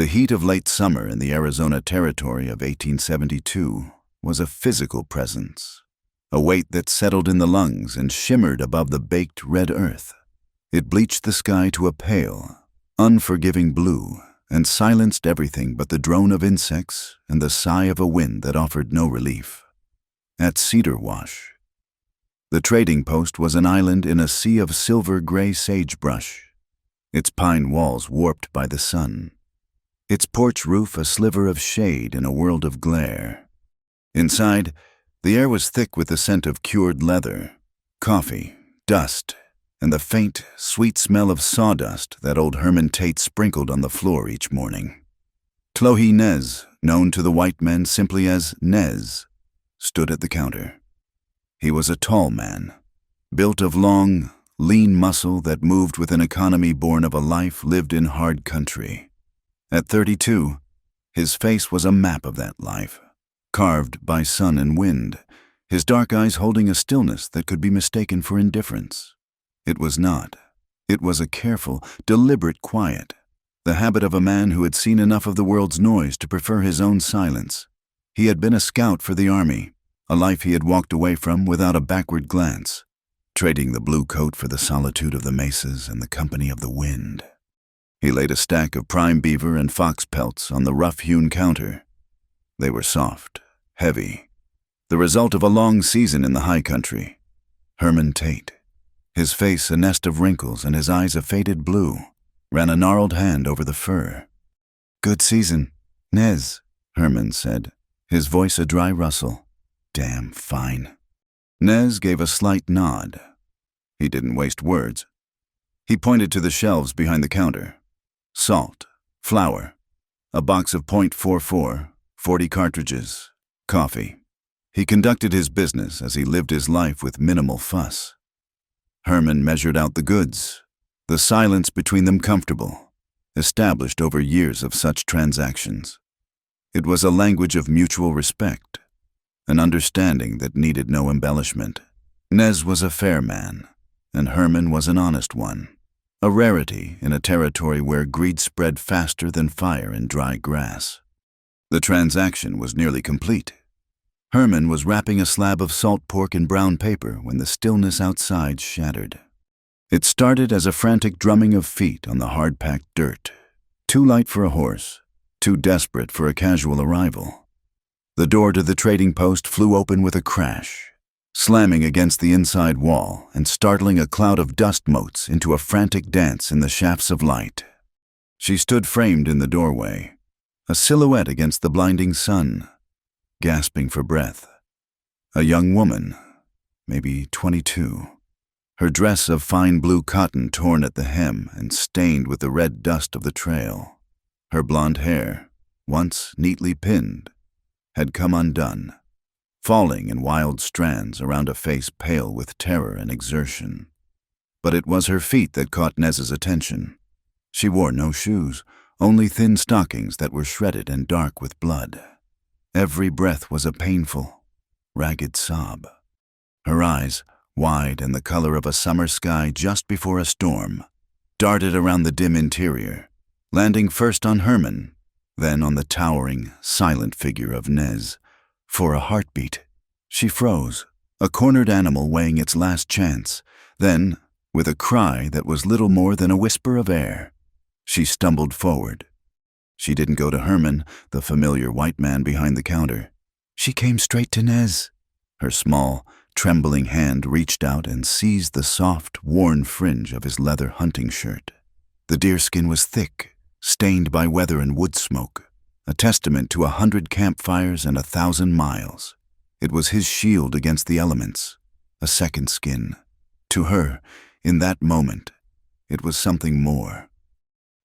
The heat of late summer in the Arizona Territory of 1872 was a physical presence, a weight that settled in the lungs and shimmered above the baked red earth. It bleached the sky to a pale, unforgiving blue and silenced everything but the drone of insects and the sigh of a wind that offered no relief. At Cedar Wash, the trading post was an island in a sea of silver-gray sagebrush, its pine walls warped by the sun, its porch roof a sliver of shade in a world of glare. Inside, the air was thick with the scent of cured leather, coffee, dust, and the faint, sweet smell of sawdust that old Herman Tate sprinkled on the floor each morning. Tlohi Nez, known to the white men simply as Nez, stood at the counter. He was a tall man, built of long, lean muscle that moved with an economy born of a life lived in hard country. At 32, his face was a map of that life, carved by sun and wind, his dark eyes holding a stillness that could be mistaken for indifference. It was not. It was a careful, deliberate quiet, the habit of a man who had seen enough of the world's noise to prefer his own silence. He had been a scout for the army, a life he had walked away from without a backward glance, trading the blue coat for the solitude of the mesas and the company of the wind. He laid a stack of prime beaver and fox pelts on the rough-hewn counter. They were soft, heavy, the result of a long season in the high country. Herman Tate, his face a nest of wrinkles and his eyes a faded blue, ran a gnarled hand over the fur. "Good season, Nez," Herman said, his voice a dry rustle. "Damn fine." Nez gave a slight nod. He didn't waste words. He pointed to the shelves behind the counter. Salt, flour, a box of .44, 40 cartridges, coffee. He conducted his business as he lived his life with minimal fuss. Herman measured out the goods, the silence between them comfortable, established over years of such transactions. It was a language of mutual respect, an understanding that needed no embellishment. Nez was a fair man, and Herman was an honest one, a rarity in a territory where greed spread faster than fire in dry grass. The transaction was nearly complete. Herman was wrapping a slab of salt pork in brown paper when the stillness outside shattered. It started as a frantic drumming of feet on the hard-packed dirt, too light for a horse, too desperate for a casual arrival. The door to the trading post flew open with a crash, slamming against the inside wall and startling a cloud of dust motes into a frantic dance in the shafts of light. She stood framed in the doorway, a silhouette against the blinding sun, gasping for breath. A young woman, maybe 22, her dress of fine blue cotton torn at the hem and stained with the red dust of the trail. Her blonde hair, once neatly pinned, had come undone, falling in wild strands around a face pale with terror and exertion. But it was her feet that caught Nez's attention. She wore no shoes, only thin stockings that were shredded and dark with blood. Every breath was a painful, ragged sob. Her eyes, wide and the color of a summer sky just before a storm, darted around the dim interior, landing first on Herman, then on the towering, silent figure of Nez. For a heartbeat, she froze, a cornered animal weighing its last chance. Then, with a cry that was little more than a whisper of air, she stumbled forward. She didn't go to Herman, the familiar white man behind the counter. She came straight to Nez. Her small, trembling hand reached out and seized the soft, worn fringe of his leather hunting shirt. The deerskin was thick, stained by weather and wood smoke, a testament to 100 campfires and 1,000 miles. It was his shield against the elements, a second skin. To her, in that moment, it was something more.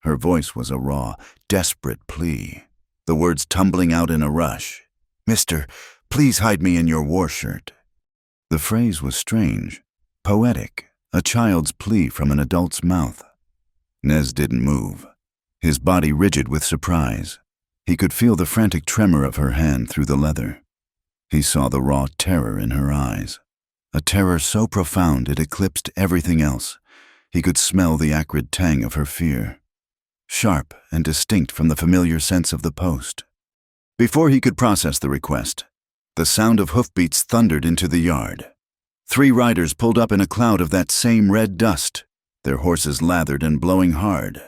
Her voice was a raw, desperate plea, the words tumbling out in a rush. "Mister, please hide me in your war shirt." The phrase was strange, poetic, a child's plea from an adult's mouth. Nez didn't move, his body rigid with surprise. He could feel the frantic tremor of her hand through the leather. He saw the raw terror in her eyes, a terror so profound it eclipsed everything else. He could smell the acrid tang of her fear. sharp and distinct from the familiar sense of the post. Before he could process the request, the sound of hoofbeats thundered into the yard. 3 riders pulled up in a cloud of that same red dust, their horses lathered and blowing hard.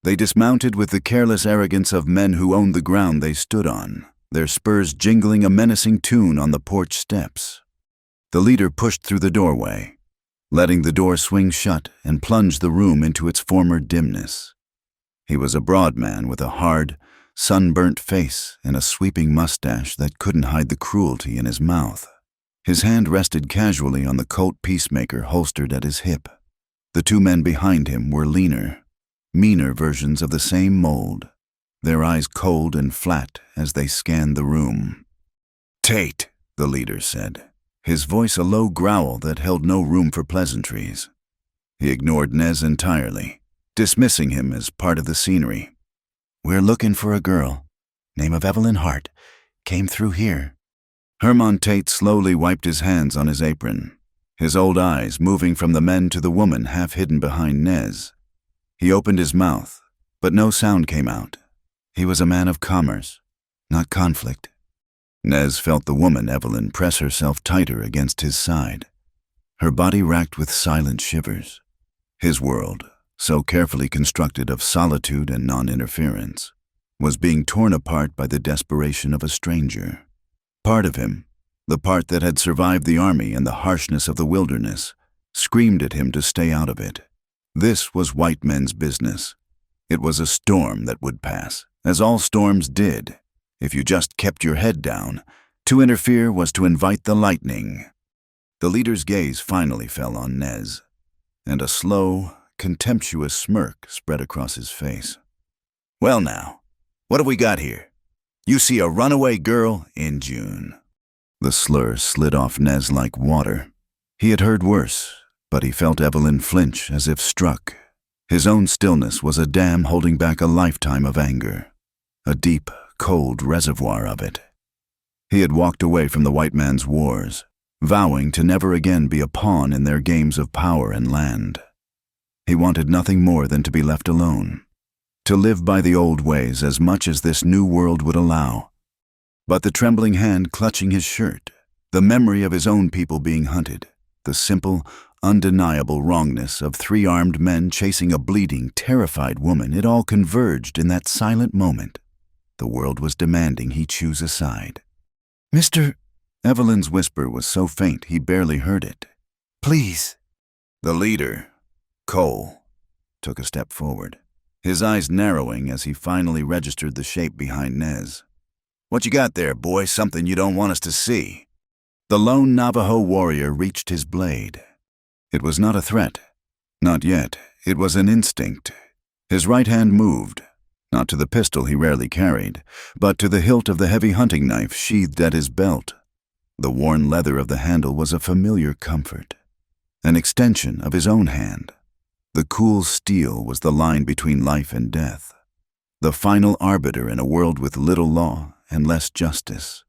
They dismounted with the careless arrogance of men who owned the ground they stood on, their spurs jingling a menacing tune on the porch steps. The leader pushed through the doorway, letting the door swing shut and plunge the room into its former dimness. He was a broad man with a hard, sunburnt face and a sweeping mustache that couldn't hide the cruelty in his mouth. His hand rested casually on the Colt Peacemaker holstered at his hip. The 2 men behind him were leaner, meaner versions of the same mold, their eyes cold and flat as they scanned the room. "Tate," the leader said, his voice a low growl that held no room for pleasantries. He ignored Nez entirely, dismissing him as part of the scenery. "We're looking for a girl. Name of Evelyn Hart. Came through here." Herman Tate slowly wiped his hands on his apron, his old eyes moving from the men to the woman half hidden behind Nez. He opened his mouth, but no sound came out. He was a man of commerce, not conflict. Nez felt the woman Evelyn press herself tighter against his side, her body racked with silent shivers. His world, so carefully constructed of solitude and non-interference, was being torn apart by the desperation of a stranger. Part of him, the part that had survived the army and the harshness of the wilderness, screamed at him to stay out of it. This was white men's business. It was a storm that would pass, as all storms did, if you just kept your head down. To interfere was to invite the lightning. The leader's gaze finally fell on Nez, and a slow, contemptuous smirk spread across his face. "Well now, what have we got here? You see a runaway girl in June." The slur slid off Nez like water. He had heard worse, but he felt Evelyn flinch as if struck. His own stillness was a dam holding back a lifetime of anger, a deep, cold reservoir of it. He had walked away from the white man's wars, vowing to never again be a pawn in their games of power and land. He wanted nothing more than to be left alone, to live by the old ways as much as this new world would allow. But the trembling hand clutching his shirt, the memory of his own people being hunted, the simple, undeniable wrongness of 3 armed men chasing a bleeding, terrified woman, it all converged in that silent moment. The world was demanding he choose a side. "Mr. Evelyn's whisper was so faint he barely heard it. "Please." The leader, Cole, took a step forward, his eyes narrowing as he finally registered the shape behind Nez. "What you got there, boy? Something you don't want us to see?" The lone Navajo warrior reached his blade. It was not a threat. Not yet. It was an instinct. His right hand moved, not to the pistol he rarely carried, but to the hilt of the heavy hunting knife sheathed at his belt. The worn leather of the handle was a familiar comfort, an extension of his own hand. The cool steel was the line between life and death, the final arbiter in a world with little law and less justice.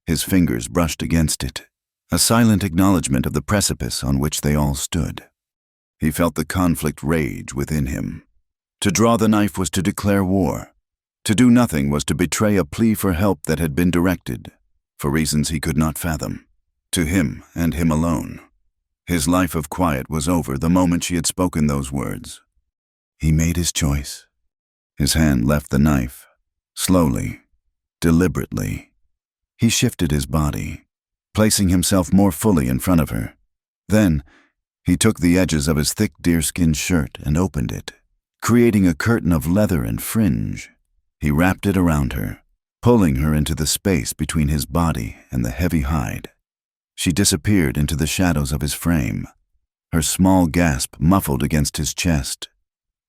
His fingers brushed against it, a silent acknowledgement of the precipice on which they all stood. He felt the conflict rage within him. To draw the knife was to declare war. To do nothing was to betray a plea for help that had been directed, for reasons he could not fathom, to him and him alone. His life of quiet was over the moment she had spoken those words. He made his choice. His hand left the knife, slowly, deliberately. He shifted his body, placing himself more fully in front of her. Then, he took the edges of his thick deerskin shirt and opened it, creating a curtain of leather and fringe. He wrapped it around her, pulling her into the space between his body and the heavy hide. She disappeared into the shadows of his frame, her small gasp muffled against his chest.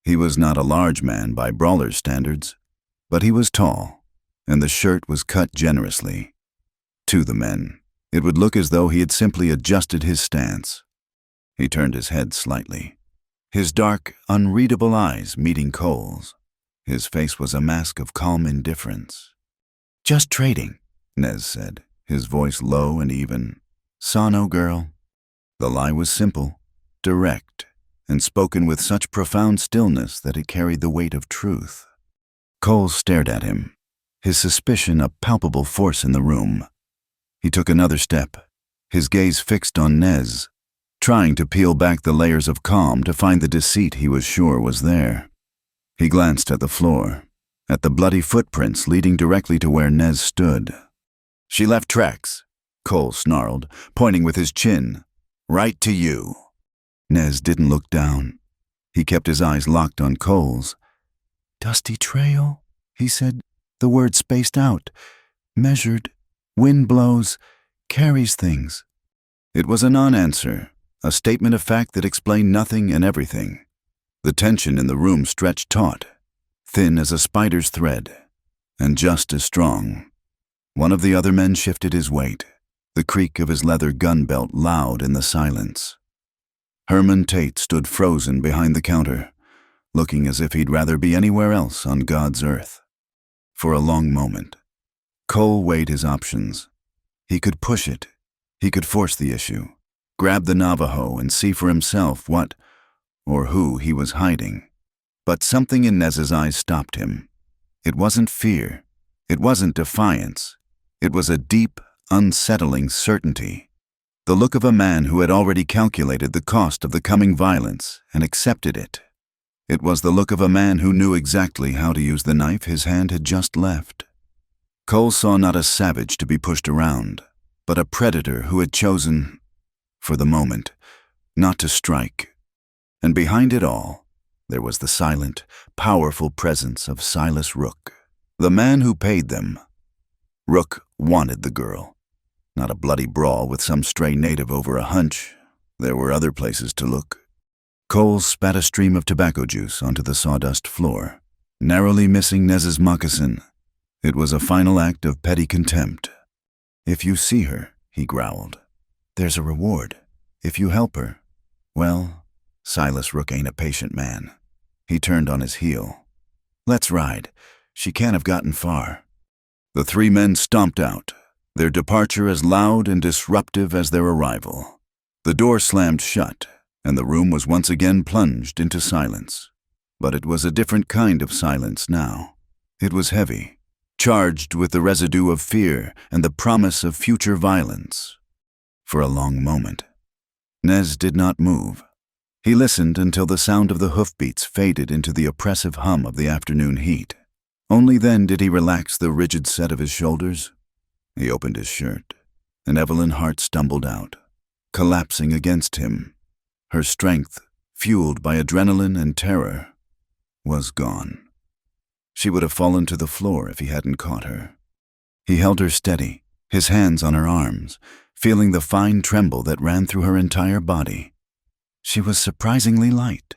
He was not a large man by brawler's standards, but he was tall, and the shirt was cut generously. To the men, it would look as though he had simply adjusted his stance. He turned his head slightly, his dark, unreadable eyes meeting Cole's. His face was a mask of calm indifference. "Just trading," Nez said, his voice low and even. "Saw no girl." The lie was simple, direct, and spoken with such profound stillness that it carried the weight of truth. Cole stared at him, his suspicion a palpable force in the room. He took another step, his gaze fixed on Nez, trying to peel back the layers of calm to find the deceit he was sure was there. He glanced at the floor, at the bloody footprints leading directly to where Nez stood. "She left tracks," Cole snarled, pointing with his chin. "Right to you." Nez didn't look down. He kept his eyes locked on Cole's. "Dusty trail," he said, the word spaced out. "Measured, wind blows, carries things." It was a non-answer, a statement of fact that explained nothing and everything. The tension in the room stretched taut, thin as a spider's thread, and just as strong. One of the other men shifted his weight, the creak of his leather gun belt loud in the silence. Herman Tate stood frozen behind the counter, looking as if he'd rather be anywhere else on God's earth. For a long moment, Cole weighed his options. He could push it. He could force the issue, grab the Navajo and see for himself what or who he was hiding. But something in Nez's eyes stopped him. It wasn't fear. It wasn't defiance. It was a deep, unsettling certainty. The look of a man who had already calculated the cost of the coming violence and accepted it. It was the look of a man who knew exactly how to use the knife his hand had just left. Cole saw not a savage to be pushed around, but a predator who had chosen, for the moment, not to strike. And behind it all, there was the silent, powerful presence of Silas Rook, the man who paid them. Rook wanted the girl. Not a bloody brawl with some stray native over a hunch. There were other places to look. Cole spat a stream of tobacco juice onto the sawdust floor, narrowly missing Nez's moccasin. It was a final act of petty contempt. "If you see her," he growled, "there's a reward. If you help her, well, Silas Rook ain't a patient man." He turned on his heel. "Let's ride. She can't have gotten far." The three men stomped out, their departure as loud and disruptive as their arrival. The door slammed shut, and the room was once again plunged into silence. But it was a different kind of silence now. It was heavy, charged with the residue of fear and the promise of future violence. For a long moment, Nez did not move. He listened until the sound of the hoofbeats faded into the oppressive hum of the afternoon heat. Only then did he relax the rigid set of his shoulders. He opened his shirt, and Evelyn Hart stumbled out, collapsing against him. Her strength, fueled by adrenaline and terror, was gone. She would have fallen to the floor if he hadn't caught her. He held her steady, his hands on her arms, feeling the fine tremble that ran through her entire body. She was surprisingly light.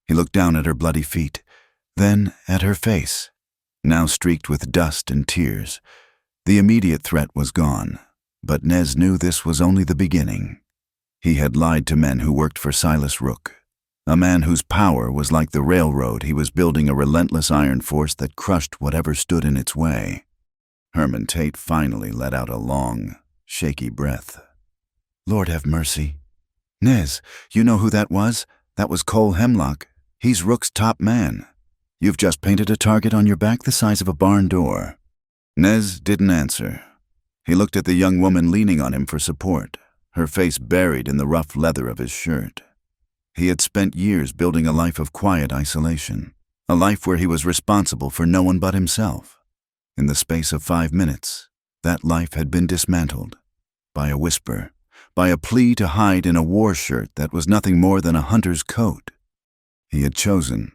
He looked down at her bloody feet, then at her face, now streaked with dust and tears. The immediate threat was gone, but Nez knew this was only the beginning. He had lied to men who worked for Silas Rook, a man whose power was like the railroad he was building, a relentless iron force that crushed whatever stood in its way. Herman Tate finally let out a long, shaky breath. "Lord have mercy. Nez, you know who that was? That was Cole Hemlock. He's Rook's top man. You've just painted a target on your back the size of a barn door." Nez didn't answer. He looked at the young woman leaning on him for support, her face buried in the rough leather of his shirt. He had spent years building a life of quiet isolation, a life where he was responsible for no one but himself. In the space of 5 minutes, that life had been dismantled. By a whisper, by a plea to hide in a war shirt that was nothing more than a hunter's coat. He had chosen.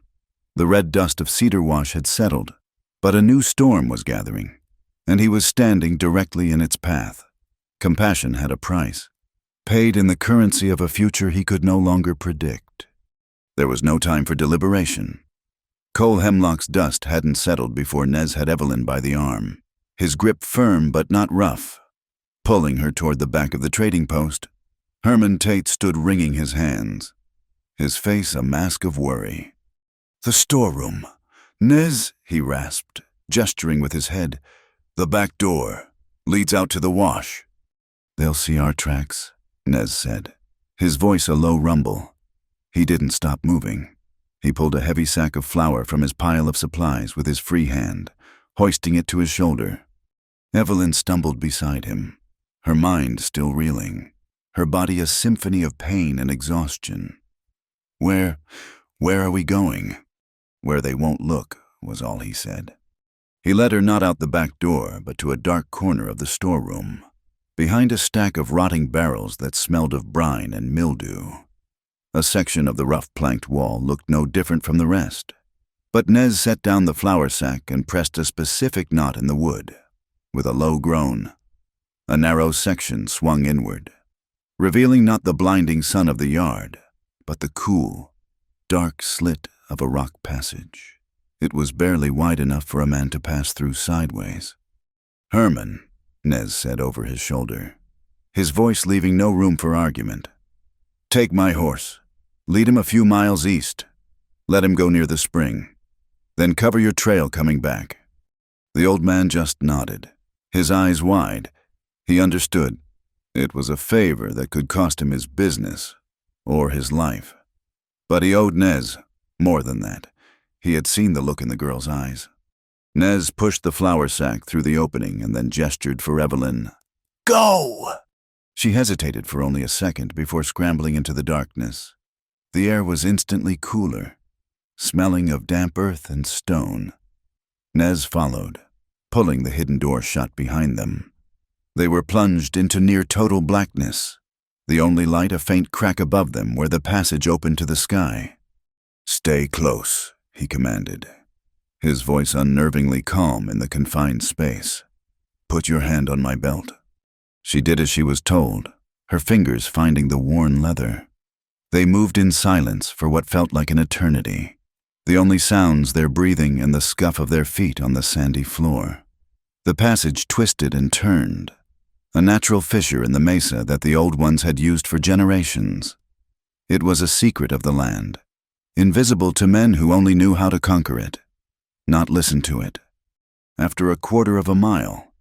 The red dust of cedar wash had settled, but a new storm was gathering, and he was standing directly in its path. Compassion had a price, paid in the currency of a future he could no longer predict. There was no time for deliberation. Cole Hemlock's dust hadn't settled before Nez had Evelyn by the arm, his grip firm but not rough. Pulling her toward the back of the trading post, Herman Tate stood wringing his hands, his face a mask of worry. "The storeroom. Nez," he rasped, gesturing with his head. "The back door. Leads out to the wash." "They'll see our tracks," Nez said, his voice a low rumble. He didn't stop moving. He pulled a heavy sack of flour from his pile of supplies with his free hand, hoisting it to his shoulder. Evelyn stumbled beside him, her mind still reeling, her body a symphony of pain and exhaustion. Where are we going?" "Where they won't look," was all he said. He led her not out the back door, but to a dark corner of the storeroom, behind a stack of rotting barrels that smelled of brine and mildew. A section of the rough planked wall looked no different from the rest, but Nez set down the flour sack and pressed a specific knot in the wood. With a low groan, a narrow section swung inward, revealing not the blinding sun of the yard, but the cool, dark slit of a rock passage. It was barely wide enough for a man to pass through sideways. "Herman," Nez said over his shoulder, his voice leaving no room for argument. "Take my horse. Lead him a few miles east. Let him go near the spring. Then cover your trail coming back." The old man just nodded, his eyes wide. He understood. It was a favor that could cost him his business or his life. But he owed Nez more than that. He had seen the look in the girl's eyes. Nez pushed the flour sack through the opening and then gestured for Evelyn. "Go!" She hesitated for only a second before scrambling into the darkness. The air was instantly cooler, smelling of damp earth and stone. Nez followed, pulling the hidden door shut behind them. They were plunged into near total blackness, the only light a faint crack above them where the passage opened to the sky. "Stay close," he commanded, his voice unnervingly calm in the confined space. "Put your hand on my belt." She did as she was told, her fingers finding the worn leather. They moved in silence for what felt like an eternity, the only sounds their breathing and the scuff of their feet on the sandy floor. The passage twisted and turned, a natural fissure in the mesa that the old ones had used for generations. It was a secret of the land, invisible to men who only knew how to conquer it, not listen to it. After a quarter of a mile,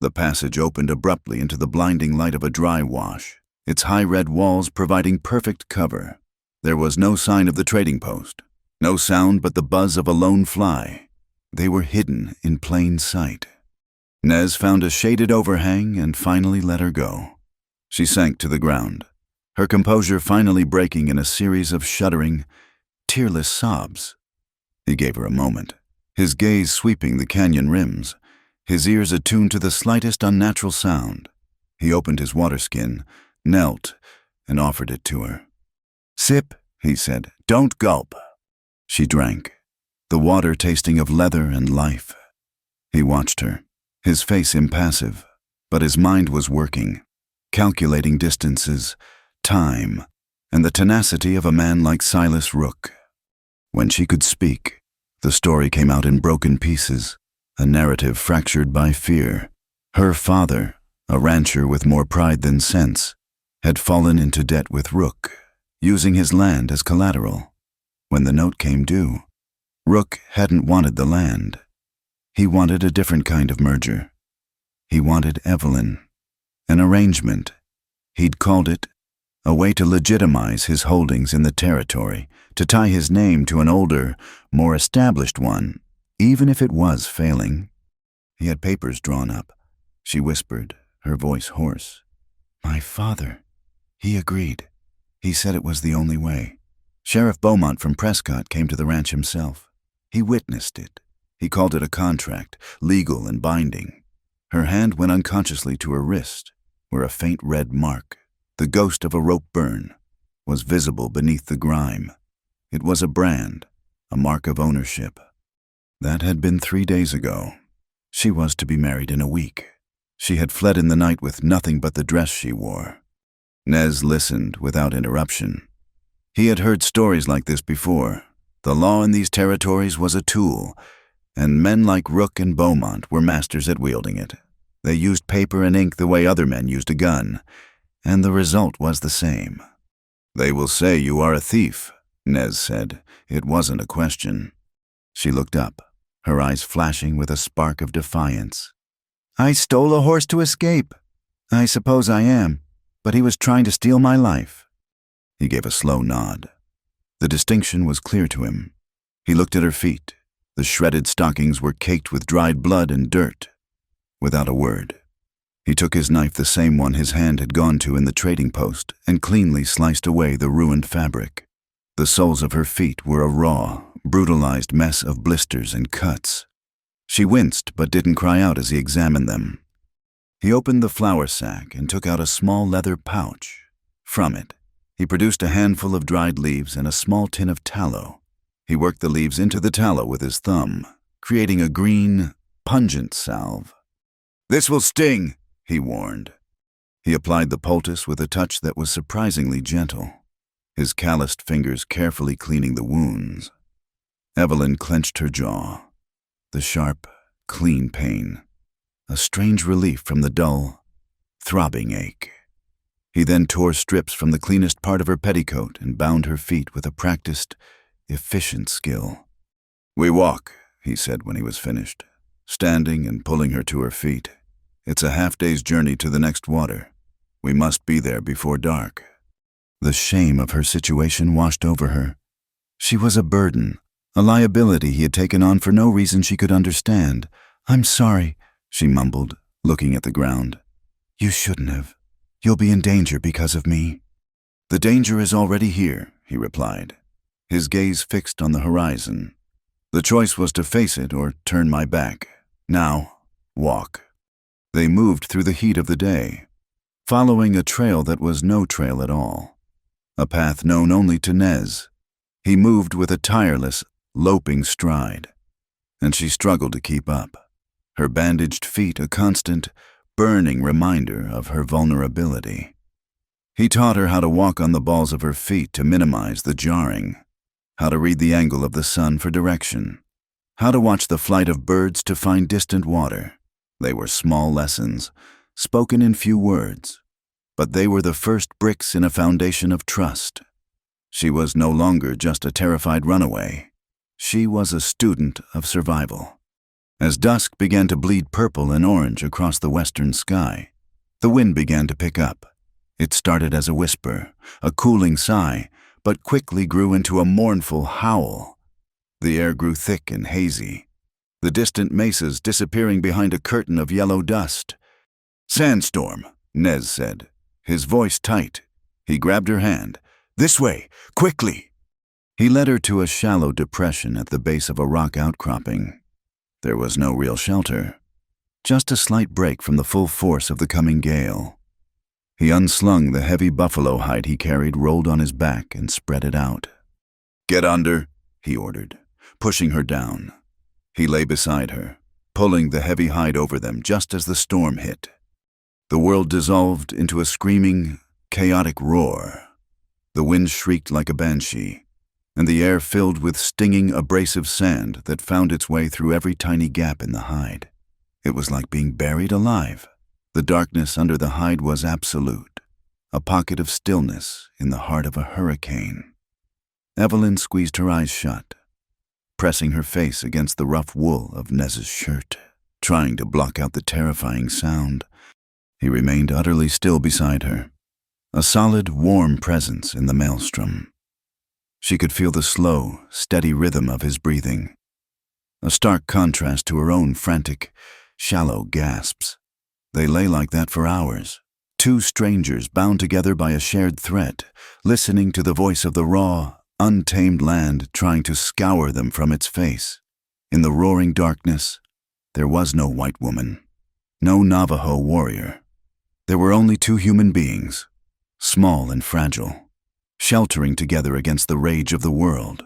the passage opened abruptly into the blinding light of a dry wash, its high red walls providing perfect cover. There was no sign of the trading post, no sound but the buzz of a lone fly. They were hidden in plain sight. Nez found a shaded overhang and finally let her go. She sank to the ground, her composure finally breaking in a series of shuddering, tearless sobs. He gave her a moment, his gaze sweeping the canyon rims, his ears attuned to the slightest unnatural sound. He opened his water skin, knelt, and offered it to her. "Sip," he said. "Don't gulp." She drank, the water tasting of leather and life. He watched her, his face impassive, but his mind was working, calculating distances, time, and the tenacity of a man like Silas Rook. When she could speak, the story came out in broken pieces, a narrative fractured by fear. Her father, a rancher with more pride than sense, had fallen into debt with Rook, using his land as collateral. When the note came due, Rook hadn't wanted the land. He wanted a different kind of merger. He wanted Evelyn, an arrangement. He'd called it a way to legitimize his holdings in the territory, to tie his name to an older, more established one, even if it was failing. He had papers drawn up. She whispered, her voice hoarse. "My father." He agreed. He said it was the only way. Sheriff Beaumont from Prescott came to the ranch himself. He witnessed it. He called it a contract, legal and binding. Her hand went unconsciously to her wrist, where a faint red mark, the ghost of a rope burn, was visible beneath the grime. It was a brand, a mark of ownership. That had been 3 days ago. She was to be married in a week. She had fled in the night with nothing but the dress she wore. Nez listened without interruption. He had heard stories like this before. The law in these territories was a tool, and men like Rook and Beaumont were masters at wielding it. They used paper and ink the way other men used a gun, and the result was the same. "They will say you are a thief," Nez said. It wasn't a question. She looked up, her eyes flashing with a spark of defiance. "I stole a horse to escape. I suppose I am, but he was trying to steal my life." He gave a slow nod. The distinction was clear to him. He looked at her feet. The shredded stockings were caked with dried blood and dirt. Without a word, he took his knife, the same one his hand had gone to in the trading post, and cleanly sliced away the ruined fabric. The soles of her feet were a raw, brutalized mess of blisters and cuts. She winced but didn't cry out as he examined them. He opened the flour sack and took out a small leather pouch. From it, he produced a handful of dried leaves and a small tin of tallow. He worked the leaves into the tallow with his thumb, creating a green, pungent salve. "This will sting," he warned. He applied the poultice with a touch that was surprisingly gentle, his calloused fingers carefully cleaning the wounds. Evelyn clenched her jaw. The sharp, clean pain, a strange relief from the dull, throbbing ache. He then tore strips from the cleanest part of her petticoat and bound her feet with a practiced, efficient skill. "We walk," he said when he was finished, standing and pulling her to her feet. "It's a half-day's journey to the next water. We must be there before dark." The shame of her situation washed over her. She was a burden, a liability he had taken on for no reason she could understand. "I'm sorry," she mumbled, looking at the ground. "You shouldn't have. You'll be in danger because of me." "The danger is already here," he replied, his gaze fixed on the horizon. "The choice was to face it or turn my back. Now, walk." They moved through the heat of the day, following a trail that was no trail at all, a path known only to Nez. He moved with a tireless, loping stride, and she struggled to keep up, her bandaged feet a constant, burning reminder of her vulnerability. He taught her how to walk on the balls of her feet to minimize the jarring, how to read the angle of the sun for direction, how to watch the flight of birds to find distant water. They were small lessons, spoken in few words, but they were the first bricks in a foundation of trust. She was no longer just a terrified runaway. She was a student of survival. As dusk began to bleed purple and orange across the western sky, the wind began to pick up. It started as a whisper, a cooling sigh, but quickly grew into a mournful howl. The air grew thick and hazy, the distant mesas disappearing behind a curtain of yellow dust. "Sandstorm," Nez said, his voice tight. He grabbed her hand. "This way, quickly." He led her to a shallow depression at the base of a rock outcropping. There was no real shelter, just a slight break from the full force of the coming gale. He unslung the heavy buffalo hide he carried, rolled on his back, and spread it out. "Get under," he ordered, pushing her down. He lay beside her, pulling the heavy hide over them just as the storm hit. The world dissolved into a screaming, chaotic roar. The wind shrieked like a banshee, and the air filled with stinging, abrasive sand that found its way through every tiny gap in the hide. It was like being buried alive. The darkness under the hide was absolute, a pocket of stillness in the heart of a hurricane. Evelyn squeezed her eyes shut, pressing her face against the rough wool of Nez's shirt, trying to block out the terrifying sound. He remained utterly still beside her, a solid, warm presence in the maelstrom. She could feel the slow, steady rhythm of his breathing, a stark contrast to her own frantic, shallow gasps. They lay like that for hours, two strangers bound together by a shared threat, listening to the voice of the raw, untamed land trying to scour them from its face. In the roaring darkness, there was no white woman, no Navajo warrior. There were only two human beings, small and fragile, sheltering together against the rage of the world.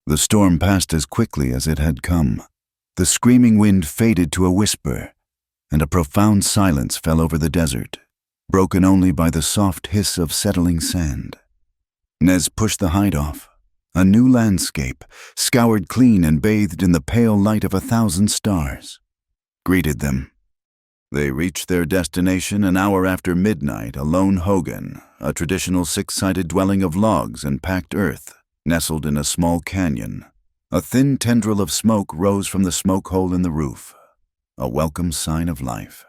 The storm passed as quickly as it had come. The screaming wind faded to a whisper, and a profound silence fell over the desert, broken only by the soft hiss of settling sand. Nez pushed the hide off. A new landscape, scoured clean and bathed in the pale light of 1,000 stars, greeted them. They reached their destination an hour after midnight, a lone hogan, a traditional six-sided dwelling of logs and packed earth, nestled in a small canyon. A thin tendril of smoke rose from the smoke hole in the roof, a welcome sign of life.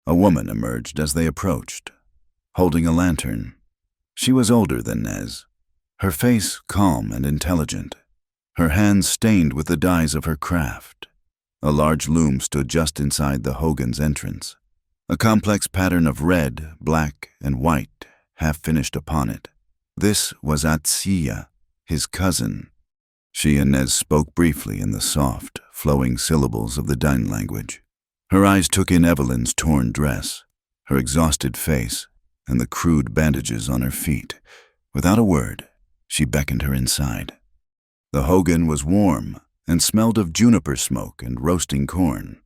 A woman emerged as they approached, holding a lantern. She was older than Nez, her face calm and intelligent, her hands stained with the dyes of her craft. A large loom stood just inside the Hogan's entrance, a complex pattern of red, black, and white half-finished upon it. This was Atsiya, his cousin. She and Nez spoke briefly in the soft, flowing syllables of the Dine language. Her eyes took in Evelyn's torn dress, her exhausted face, and the crude bandages on her feet. Without a word, she beckoned her inside. The Hogan was warm and smelled of juniper smoke and roasting corn.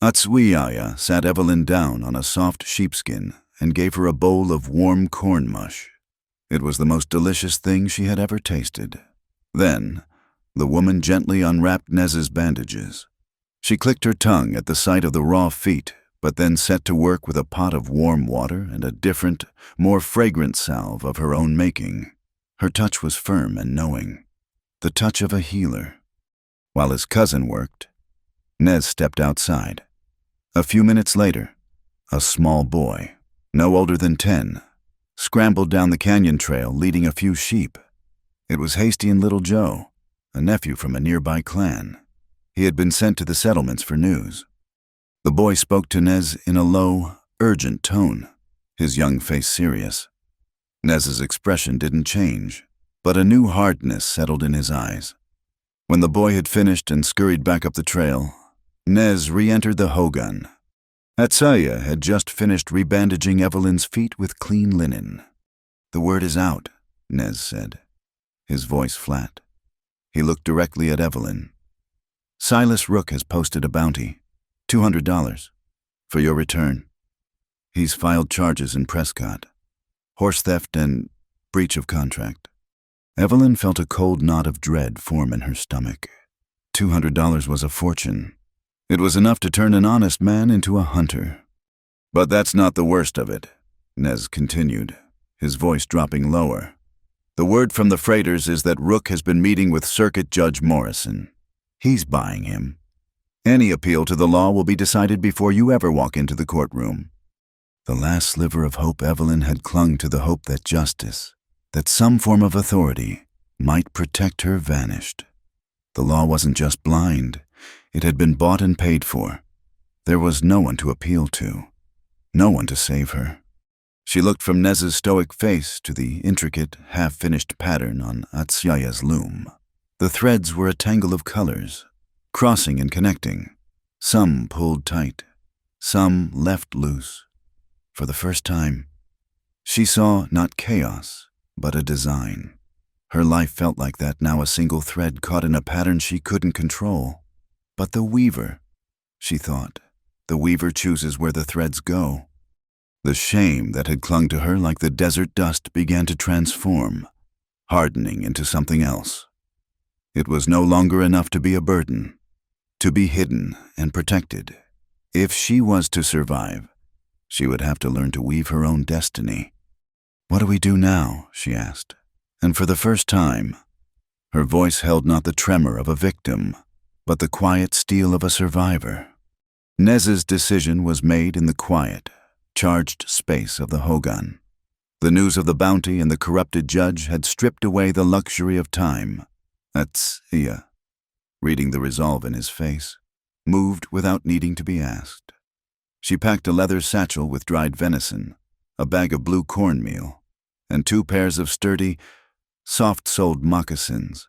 Atsuyaya sat Evelyn down on a soft sheepskin and gave her a bowl of warm corn mush. It was the most delicious thing she had ever tasted. Then, the woman gently unwrapped Nez's bandages. She clicked her tongue at the sight of the raw feet, but then set to work with a pot of warm water and a different, more fragrant salve of her own making. Her touch was firm and knowing, the touch of a healer. While his cousin worked, Nez stepped outside. A few minutes later, a small boy, no older than 10, scrambled down the canyon trail leading a few sheep. It was Hasty and Little Joe, a nephew from a nearby clan. He had been sent to the settlements for news. The boy spoke to Nez in a low, urgent tone, his young face serious. Nez's expression didn't change, but a new hardness settled in his eyes. When the boy had finished and scurried back up the trail, Nez re-entered the Hogan. Atsaya had just finished rebandaging Evelyn's feet with clean linen. "The word is out," Nez said, his voice flat. He looked directly at Evelyn. "Silas Rook has posted a bounty, $200, for your return. He's filed charges in Prescott, horse theft and breach of contract." Evelyn felt a cold knot of dread form in her stomach. $200 was a fortune. It was enough to turn an honest man into a hunter. "But that's not the worst of it," Nez continued, his voice dropping lower. "The word from the freighters is that Rook has been meeting with Circuit Judge Morrison. He's buying him. Any appeal to the law will be decided before you ever walk into the courtroom." The last sliver of hope Evelyn had clung to, the hope that justice, that some form of authority, might protect her, vanished. The law wasn't just blind. It had been bought and paid for. There was no one to appeal to, no one to save her. She looked from Nez's stoic face to the intricate, half-finished pattern on Atsuya's loom. The threads were a tangle of colors, crossing and connecting, some pulled tight, some left loose. For the first time, she saw not chaos, but a design. Her life felt like that now, a single thread caught in a pattern she couldn't control. But the weaver, she thought, the weaver chooses where the threads go. The shame that had clung to her like the desert dust began to transform, hardening into something else. It was no longer enough to be a burden, to be hidden and protected. If she was to survive, she would have to learn to weave her own destiny. "What do we do now?" she asked. And for the first time, her voice held not the tremor of a victim, but the quiet steel of a survivor. Nez's decision was made in the quiet, charged space of the Hogan. The news of the bounty and the corrupted judge had stripped away the luxury of time. Atsiya, reading the resolve in his face, moved without needing to be asked. She packed a leather satchel with dried venison, a bag of blue cornmeal, and 2 pairs of sturdy, soft-soled moccasins.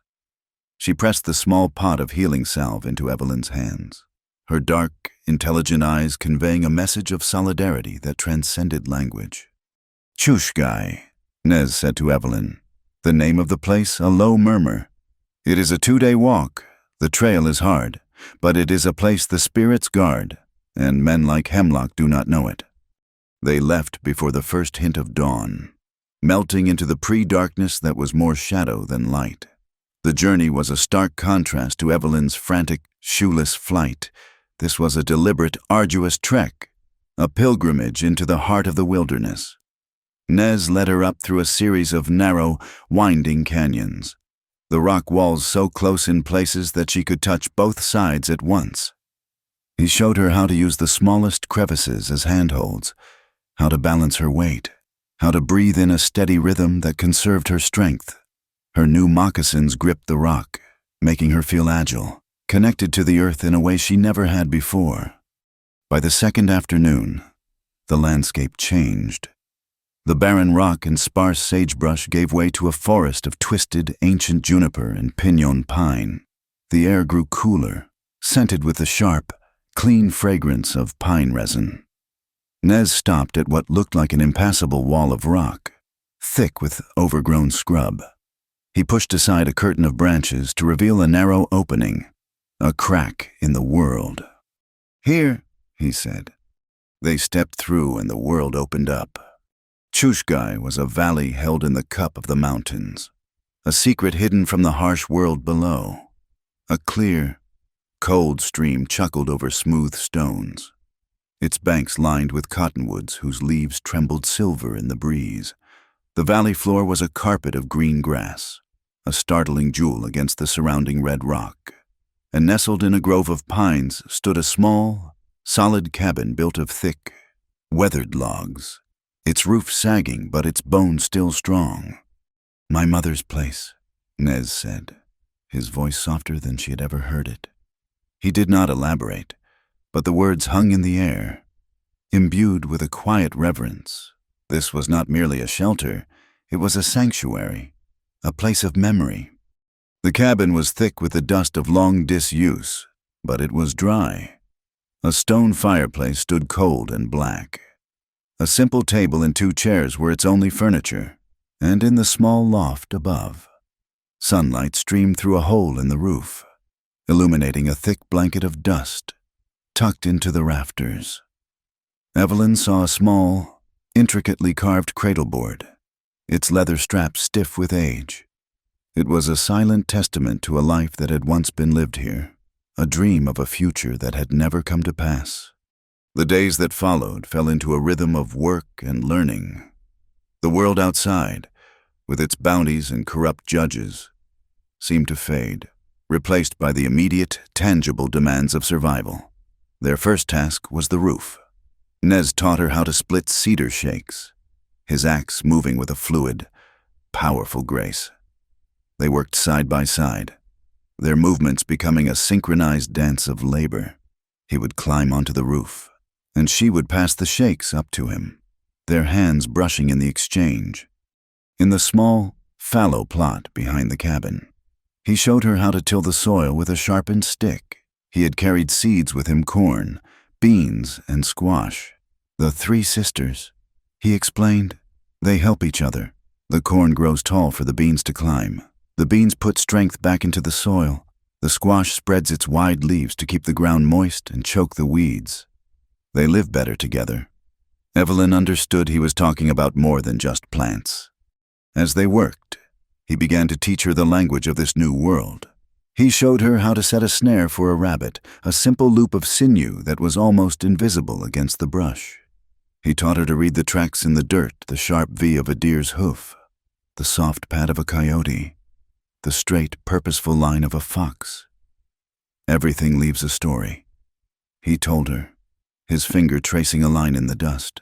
She pressed the small pot of healing salve into Evelyn's hands, her dark, intelligent eyes conveying a message of solidarity that transcended language. "Chushgai," Nez said to Evelyn, the name of the place a low murmur. "It is a 2-day walk. The trail is hard, but it is a place the spirits guard, and men like Hemlock do not know it." They left before the first hint of dawn, melting into the pre-darkness that was more shadow than light. The journey was a stark contrast to Evelyn's frantic, shoeless flight. This was a deliberate, arduous trek, a pilgrimage into the heart of the wilderness. Nez led her up through a series of narrow, winding canyons, the rock walls so close in places that she could touch both sides at once. He showed her how to use the smallest crevices as handholds, how to balance her weight, how to breathe in a steady rhythm that conserved her strength. Her new moccasins gripped the rock, making her feel agile, connected to the earth in a way she never had before. By the second afternoon, the landscape changed. The barren rock and sparse sagebrush gave way to a forest of twisted, ancient juniper and piñon pine. The air grew cooler, scented with the sharp, clean fragrance of pine resin. Nez stopped at what looked like an impassable wall of rock, thick with overgrown scrub. He pushed aside a curtain of branches to reveal a narrow opening, a crack in the world. "Here," he said. They stepped through and the world opened up. Chushgai was a valley held in the cup of the mountains, a secret hidden from the harsh world below. A clear, cold stream chuckled over smooth stones, its banks lined with cottonwoods whose leaves trembled silver in the breeze. The valley floor was a carpet of green grass, a startling jewel against the surrounding red rock. And nestled in a grove of pines stood a small, solid cabin built of thick, weathered logs, its roof sagging but its bones still strong. "My mother's place," Nez said, his voice softer than she had ever heard it. He did not elaborate, but the words hung in the air, imbued with a quiet reverence. This was not merely a shelter, it was a sanctuary, a place of memory. The cabin was thick with the dust of long disuse, but it was dry. A stone fireplace stood cold and black. A simple table and 2 chairs were its only furniture, and in the small loft above, sunlight streamed through a hole in the roof, illuminating a thick blanket of dust tucked into the rafters. Evelyn saw a small, intricately carved cradleboard, its leather straps stiff with age. It was a silent testament to a life that had once been lived here, a dream of a future that had never come to pass. The days that followed fell into a rhythm of work and learning. The world outside, with its bounties and corrupt judges, seemed to fade, replaced by the immediate, tangible demands of survival. Their first task was the roof. Nez taught her how to split cedar shakes, his axe moving with a fluid, powerful grace. They worked side by side, their movements becoming a synchronized dance of labor. He would climb onto the roof, and she would pass the shakes up to him, their hands brushing in the exchange. In the small, fallow plot behind the cabin, he showed her how to till the soil with a sharpened stick. He had carried seeds with him: corn, beans, and squash. "The 3 sisters," he explained. "They help each other. The corn grows tall for the beans to climb. The beans put strength back into the soil. The squash spreads its wide leaves to keep the ground moist and choke the weeds. They live better together." Evelyn understood he was talking about more than just plants. As they worked, he began to teach her the language of this new world. He showed her how to set a snare for a rabbit, a simple loop of sinew that was almost invisible against the brush. He taught her to read the tracks in the dirt, the sharp V of a deer's hoof, the soft pad of a coyote, the straight, purposeful line of a fox. "Everything leaves a story," he told her, his finger tracing a line in the dust.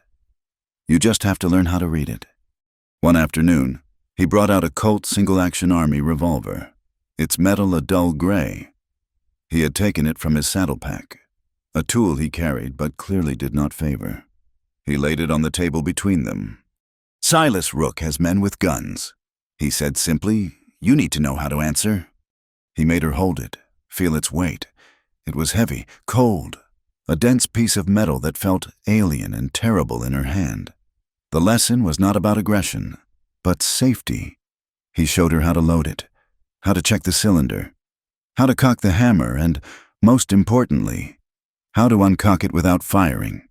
"You just have to learn how to read it." One afternoon, he brought out a Colt single-action Army revolver, its metal a dull gray. He had taken it from his saddle pack, a tool he carried but clearly did not favor. He laid it on the table between them. "Silas Rook has men with guns," he said simply. "You need to know how to answer." He made her hold it, feel its weight. It was heavy, cold, a dense piece of metal that felt alien and terrible in her hand. The lesson was not about aggression, but safety. He showed her how to load it, how to check the cylinder, how to cock the hammer, and, most importantly, how to uncock it without firing.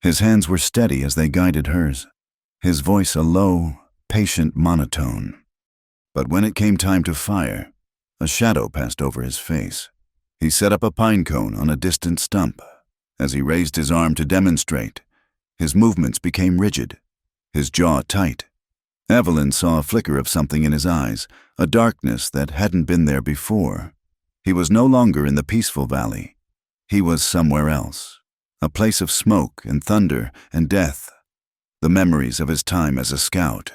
His hands were steady as they guided hers, his voice a low, patient monotone. But when it came time to fire, a shadow passed over his face. He set up a pine cone on a distant stump. As he raised his arm to demonstrate, his movements became rigid, his jaw tight. Evelyn saw a flicker of something in his eyes, a darkness that hadn't been there before. He was no longer in the peaceful valley. He was somewhere else, a place of smoke and thunder and death, the memories of his time as a scout,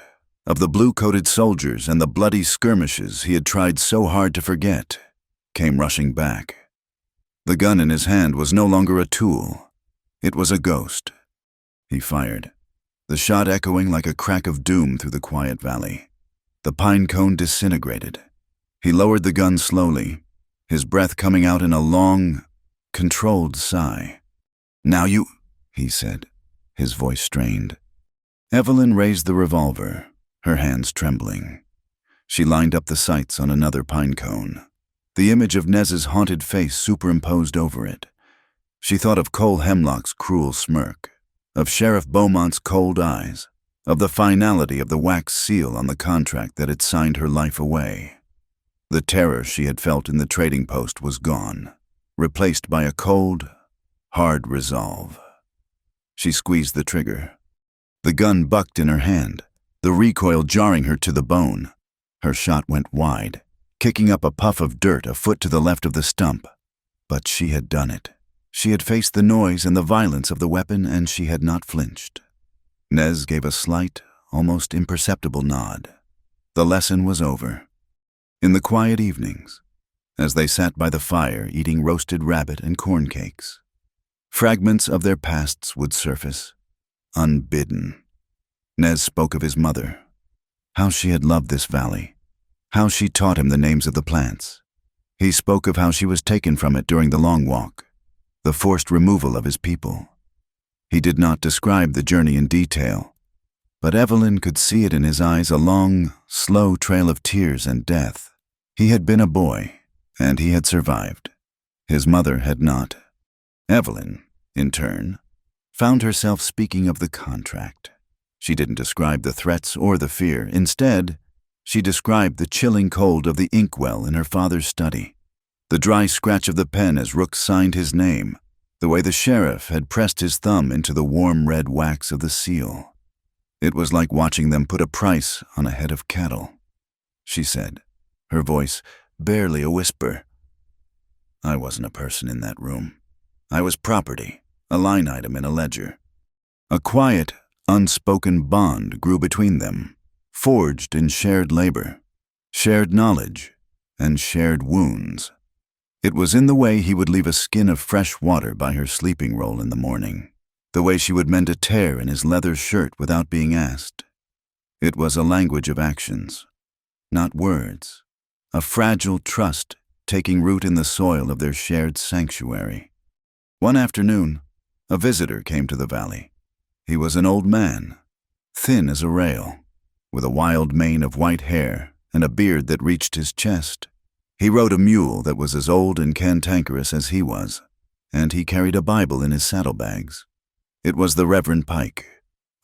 of the blue-coated soldiers and the bloody skirmishes he had tried so hard to forget, came rushing back. The gun in his hand was no longer a tool. It was a ghost. He fired, the shot echoing like a crack of doom through the quiet valley. The pine cone disintegrated. He lowered the gun slowly, his breath coming out in a long, controlled sigh. "Now you," he said, his voice strained. Evelyn raised the revolver, her hands trembling. She lined up the sights on another pine cone, the image of Nez's haunted face superimposed over it. She thought of Cole Hemlock's cruel smirk, of Sheriff Beaumont's cold eyes, of the finality of the wax seal on the contract that had signed her life away. The terror she had felt in the trading post was gone, replaced by a cold, hard resolve. She squeezed the trigger. The gun bucked in her hand, the recoil jarring her to the bone. Her shot went wide, kicking up a puff of dirt a foot to the left of the stump. But she had done it. She had faced the noise and the violence of the weapon, and she had not flinched. Nez gave a slight, almost imperceptible nod. The lesson was over. In the quiet evenings, as they sat by the fire eating roasted rabbit and corn cakes, fragments of their pasts would surface, unbidden. Nez spoke of his mother, how she had loved this valley, how she taught him the names of the plants. He spoke of how she was taken from it during the long walk, the forced removal of his people. He did not describe the journey in detail, but Evelyn could see it in his eyes, a long, slow trail of tears and death. He had been a boy, and he had survived. His mother had not. Evelyn, in turn, found herself speaking of the contract. She didn't describe the threats or the fear. Instead, she described the chilling cold of the inkwell in her father's study, the dry scratch of the pen as Rook signed his name, the way the sheriff had pressed his thumb into the warm red wax of the seal. It was like watching them put a price on a head of cattle, she said, her voice barely a whisper. I wasn't a person in that room. I was property, a line item in a ledger. A quiet, unspoken bond grew between them, forged in shared labor, shared knowledge, and shared wounds. It was in the way he would leave a skin of fresh water by her sleeping roll in the morning, the way she would mend a tear in his leather shirt without being asked. It was a language of actions, not words, a fragile trust taking root in the soil of their shared sanctuary. One afternoon, a visitor came to the valley. He was an old man, thin as a rail, with a wild mane of white hair and a beard that reached his chest. He rode a mule that was as old and cantankerous as he was, and he carried a Bible in his saddlebags. It was the Reverend Pike,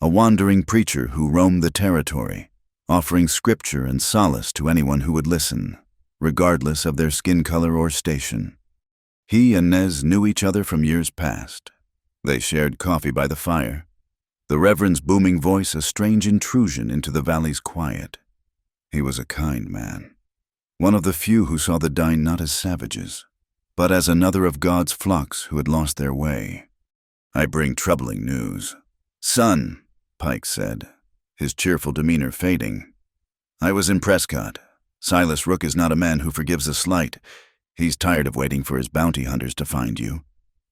a wandering preacher who roamed the territory, offering scripture and solace to anyone who would listen, regardless of their skin color or station. He and Nez knew each other from years past. They shared coffee by the fire, the Reverend's booming voice a strange intrusion into the valley's quiet. He was a kind man, one of the few who saw the dying not as savages, but as another of God's flocks who had lost their way. I bring troubling news. Son, Pike said, his cheerful demeanor fading. I was in Prescott. Silas Rook is not a man who forgives a slight. He's tired of waiting for his bounty hunters to find you.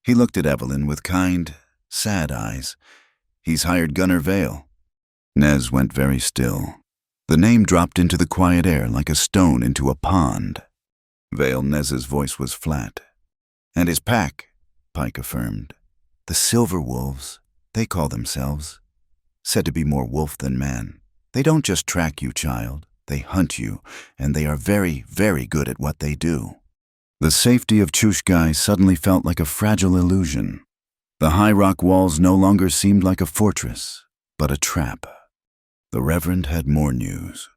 He looked at Evelyn with kind, sad eyes. He's hired Gunner Vale. Nez went very still. The name dropped into the quiet air like a stone into a pond. Vale Nez's voice was flat. And his pack, Pike affirmed. The Silver Wolves, they call themselves. Said to be more wolf than man. They don't just track you, child. They hunt you, and they are very, very good at what they do. The safety of Chushgai suddenly felt like a fragile illusion. The high rock walls no longer seemed like a fortress, but a trap. The Reverend had more news.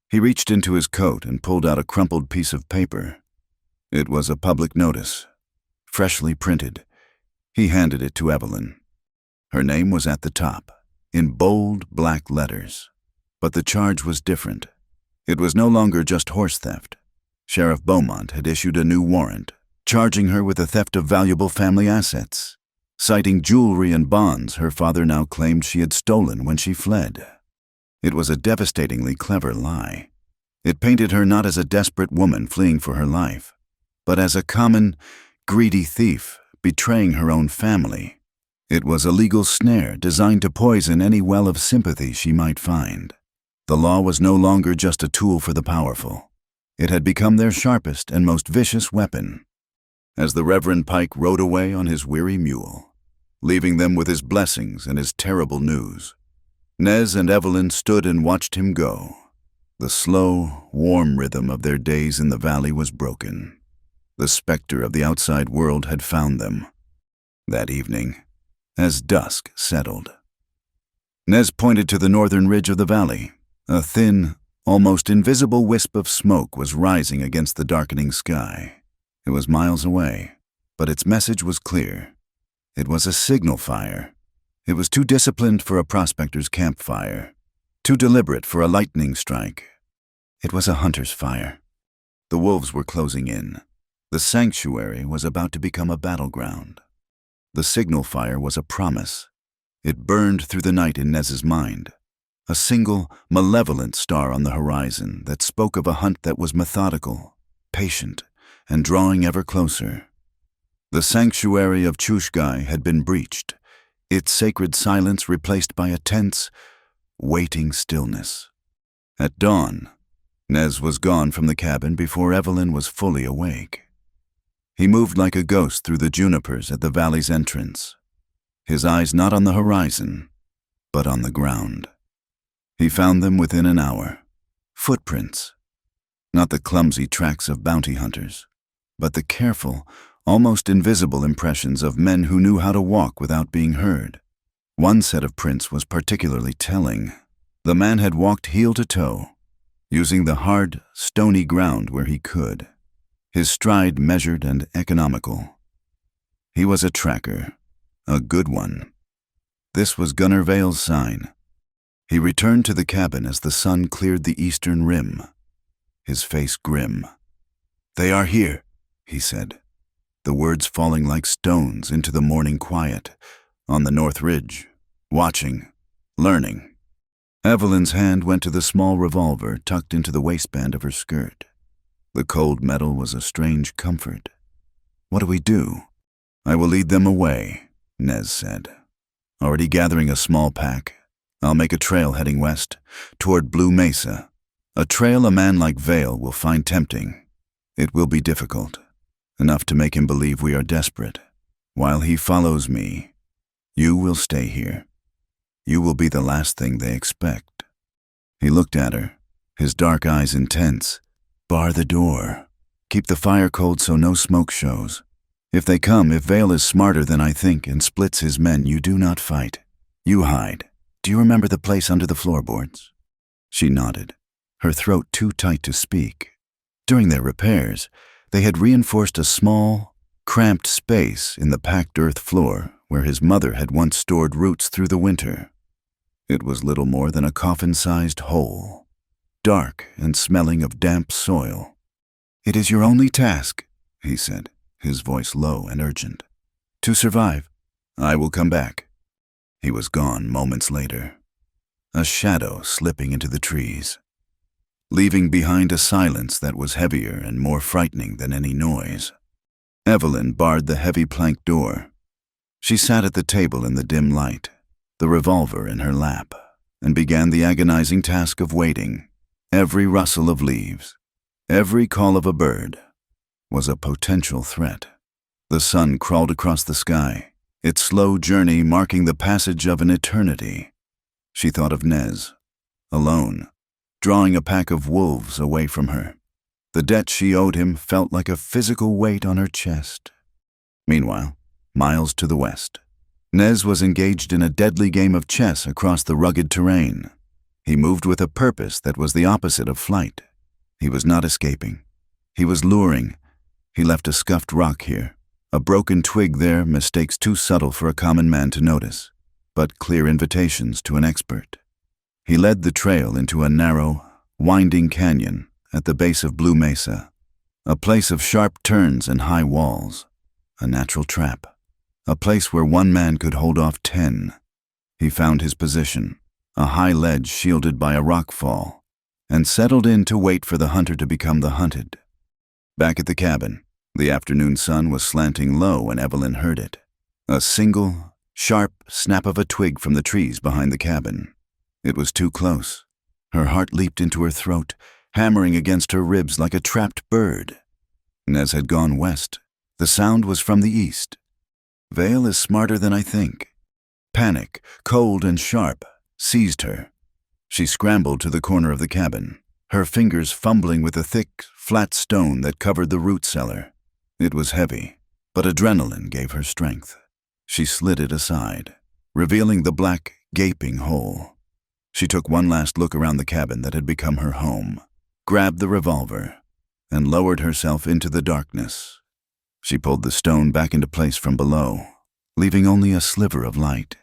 He reached into his coat and pulled out a crumpled piece of paper. It was a public notice, freshly printed. He handed it to Evelyn. Her name was at the top, in bold black letters. But the charge was different. It was no longer just horse theft. Sheriff Beaumont had issued a new warrant, charging her with the theft of valuable family assets, citing jewelry and bonds her father now claimed she had stolen when she fled. It was a devastatingly clever lie. It painted her not as a desperate woman fleeing for her life, but as a common, greedy thief betraying her own family. It was a legal snare designed to poison any well of sympathy she might find. The law was no longer just a tool for the powerful. It had become their sharpest and most vicious weapon. As the Reverend Pike rode away on his weary mule, leaving them with his blessings and his terrible news, Nez and Evelyn stood and watched him go. The slow, warm rhythm of their days in the valley was broken. The specter of the outside world had found them. That evening, as dusk settled, Nez pointed to the northern ridge of the valley. A thin, almost invisible wisp of smoke was rising against the darkening sky. It was miles away, but its message was clear. It was a signal fire. It was too disciplined for a prospector's campfire, too deliberate for a lightning strike. It was a hunter's fire. The wolves were closing in. The sanctuary was about to become a battleground. The signal fire was a promise. It burned through the night in Nez's mind, a single, malevolent star on the horizon that spoke of a hunt that was methodical, patient, and drawing ever closer. The sanctuary of Chushgai had been breached, its sacred silence replaced by a tense, waiting stillness. At dawn, Nez was gone from the cabin before Evelyn was fully awake. He moved like a ghost through the junipers at the valley's entrance, his eyes not on the horizon, but on the ground. He found them within an hour. Footprints. Not the clumsy tracks of bounty hunters, but the careful, almost invisible impressions of men who knew how to walk without being heard. One set of prints was particularly telling. The man had walked heel to toe, using the hard, stony ground where he could, his stride measured and economical. He was a tracker, a good one. This was Gunnar Vale's sign. He returned to the cabin as the sun cleared the eastern rim, his face grim. "They are here," he said, the words falling like stones into the morning quiet, on the north ridge, watching, learning. Evelyn's hand went to the small revolver tucked into the waistband of her skirt. The cold metal was a strange comfort. "What do we do?" "I will lead them away," Nez said. "Already gathering a small pack. I'll make a trail heading west, toward Blue Mesa. A trail a man like Vale will find tempting. It will be difficult, enough to make him believe we are desperate. While he follows me, you will stay here. You will be the last thing they expect." He looked at her, his dark eyes intense. "Bar the door. Keep the fire cold so no smoke shows. If they come, if Vale is smarter than I think and splits his men, you do not fight. You hide. Do you remember the place under the floorboards?" She nodded, her throat too tight to speak. During their repairs, they had reinforced a small, cramped space in the packed earth floor where his mother had once stored roots through the winter. It was little more than a coffin-sized hole, dark and smelling of damp soil. "It is your only task," he said, his voice low and urgent. "To survive. I will come back." He was gone moments later, a shadow slipping into the trees, leaving behind a silence that was heavier and more frightening than any noise. Evelyn barred the heavy plank door. She sat at the table in the dim light, the revolver in her lap, and began the agonizing task of waiting. Every rustle of leaves, every call of a bird, was a potential threat. The sun crawled across the sky, its slow journey marking the passage of an eternity. She thought of Nez, alone, drawing a pack of wolves away from her. The debt she owed him felt like a physical weight on her chest. Meanwhile, miles to the west, Nez was engaged in a deadly game of chess across the rugged terrain. He moved with a purpose that was the opposite of flight. He was not escaping. He was luring. He left a scuffed rock here, a broken twig there, mistakes too subtle for a common man to notice, but clear invitations to an expert. He led the trail into a narrow, winding canyon at the base of Blue Mesa, a place of sharp turns and high walls, a natural trap, a place where one man could hold off 10. He found his position, a high ledge shielded by a rock fall, and settled in to wait for the hunter to become the hunted. Back at the cabin, the afternoon sun was slanting low when Evelyn heard it. A single, sharp snap of a twig from the trees behind the cabin. It was too close. Her heart leaped into her throat, hammering against her ribs like a trapped bird. Nez had gone west. The sound was from the east. Vale is smarter than I think. Panic, cold and sharp, seized her. She scrambled to the corner of the cabin, her fingers fumbling with the thick, flat stone that covered the root cellar. It was heavy, but adrenaline gave her strength. She slid it aside, revealing the black, gaping hole. She took one last look around the cabin that had become her home, grabbed the revolver, and lowered herself into the darkness. She pulled the stone back into place from below, leaving only a sliver of light.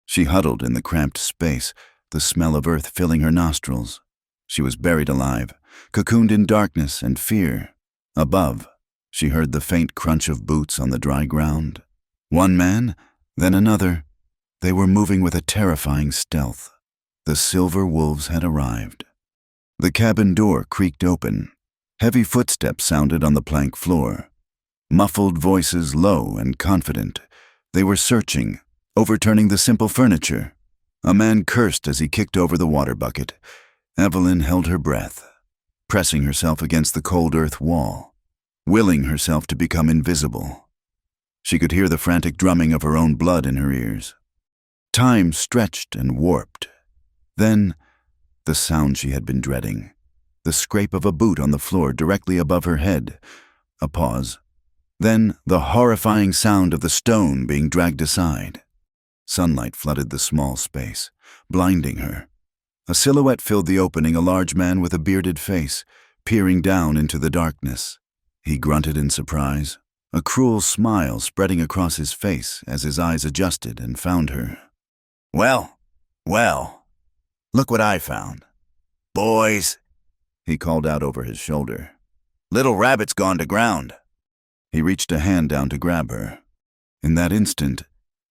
She huddled in the cramped space, the smell of earth filling her nostrils. She was buried alive, cocooned in darkness and fear. Above, she heard the faint crunch of boots on the dry ground. One man, then another. They were moving with a terrifying stealth. The silver wolves had arrived. The cabin door creaked open. Heavy footsteps sounded on the plank floor. Muffled voices, low and confident. They were searching, overturning the simple furniture. A man cursed as he kicked over the water bucket. Evelyn held her breath, pressing herself against the cold earth wall, willing herself to become invisible. She could hear the frantic drumming of her own blood in her ears. Time stretched and warped. Then, the sound she had been dreading. The scrape of a boot on the floor directly above her head. A pause. Then, the horrifying sound of the stone being dragged aside. Sunlight flooded the small space, blinding her. A silhouette filled the opening, a large man with a bearded face, peering down into the darkness. He grunted in surprise, a cruel smile spreading across his face as his eyes adjusted and found her. Well, look what I found. Boys, he called out over his shoulder. Little rabbit's gone to ground. He reached a hand down to grab her. In that instant,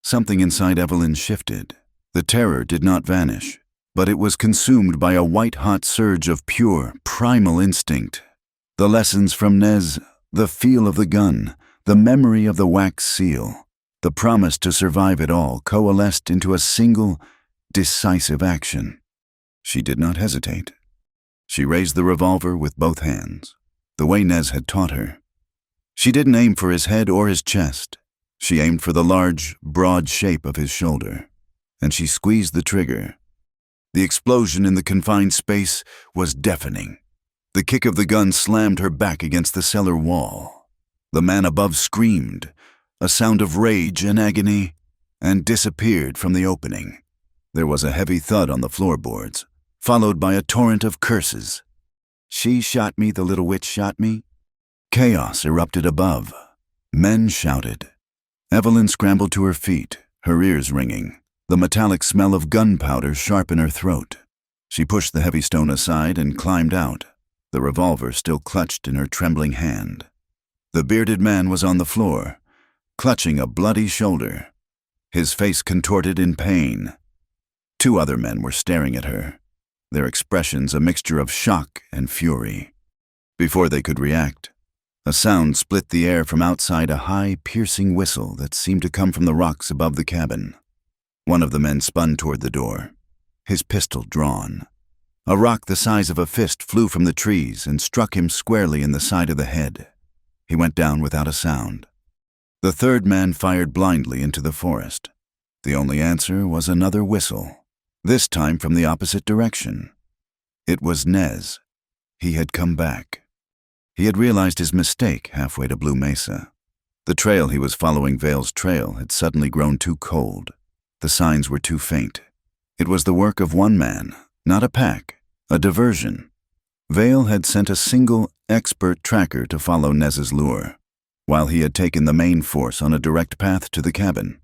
something inside Evelyn shifted. The terror did not vanish, but it was consumed by a white-hot surge of pure, primal instinct. The lessons from Nez, the feel of the gun, the memory of the wax seal, the promise to survive it all coalesced into a single, decisive action. She did not hesitate. She raised the revolver with both hands, the way Nez had taught her. She didn't aim for his head or his chest. She aimed for the large, broad shape of his shoulder, and she squeezed the trigger. The explosion in the confined space was deafening. The kick of the gun slammed her back against the cellar wall. The man above screamed, a sound of rage and agony, and disappeared from the opening. There was a heavy thud on the floorboards, followed by a torrent of curses. She shot me, the little witch shot me. Chaos erupted above. Men shouted. Evelyn scrambled to her feet, her ears ringing, the metallic smell of gunpowder sharp in her throat. She pushed the heavy stone aside and climbed out, the revolver still clutched in her trembling hand. The bearded man was on the floor, clutching a bloody shoulder, his face contorted in pain. Two other men were staring at her, their expressions a mixture of shock and fury. Before they could react, a sound split the air from outside, a high, piercing whistle that seemed to come from the rocks above the cabin. One of the men spun toward the door, his pistol drawn. A rock the size of a fist flew from the trees and struck him squarely in the side of the head. He went down without a sound. The third man fired blindly into the forest. The only answer was another whistle, this time from the opposite direction. It was Nez. He had come back. He had realized his mistake halfway to Blue Mesa. The trail he was following, Vale's trail, had suddenly grown too cold. The signs were too faint. It was the work of one man, not a pack, a diversion. Vale had sent a single, expert tracker to follow Nez's lure, while he had taken the main force on a direct path to the cabin.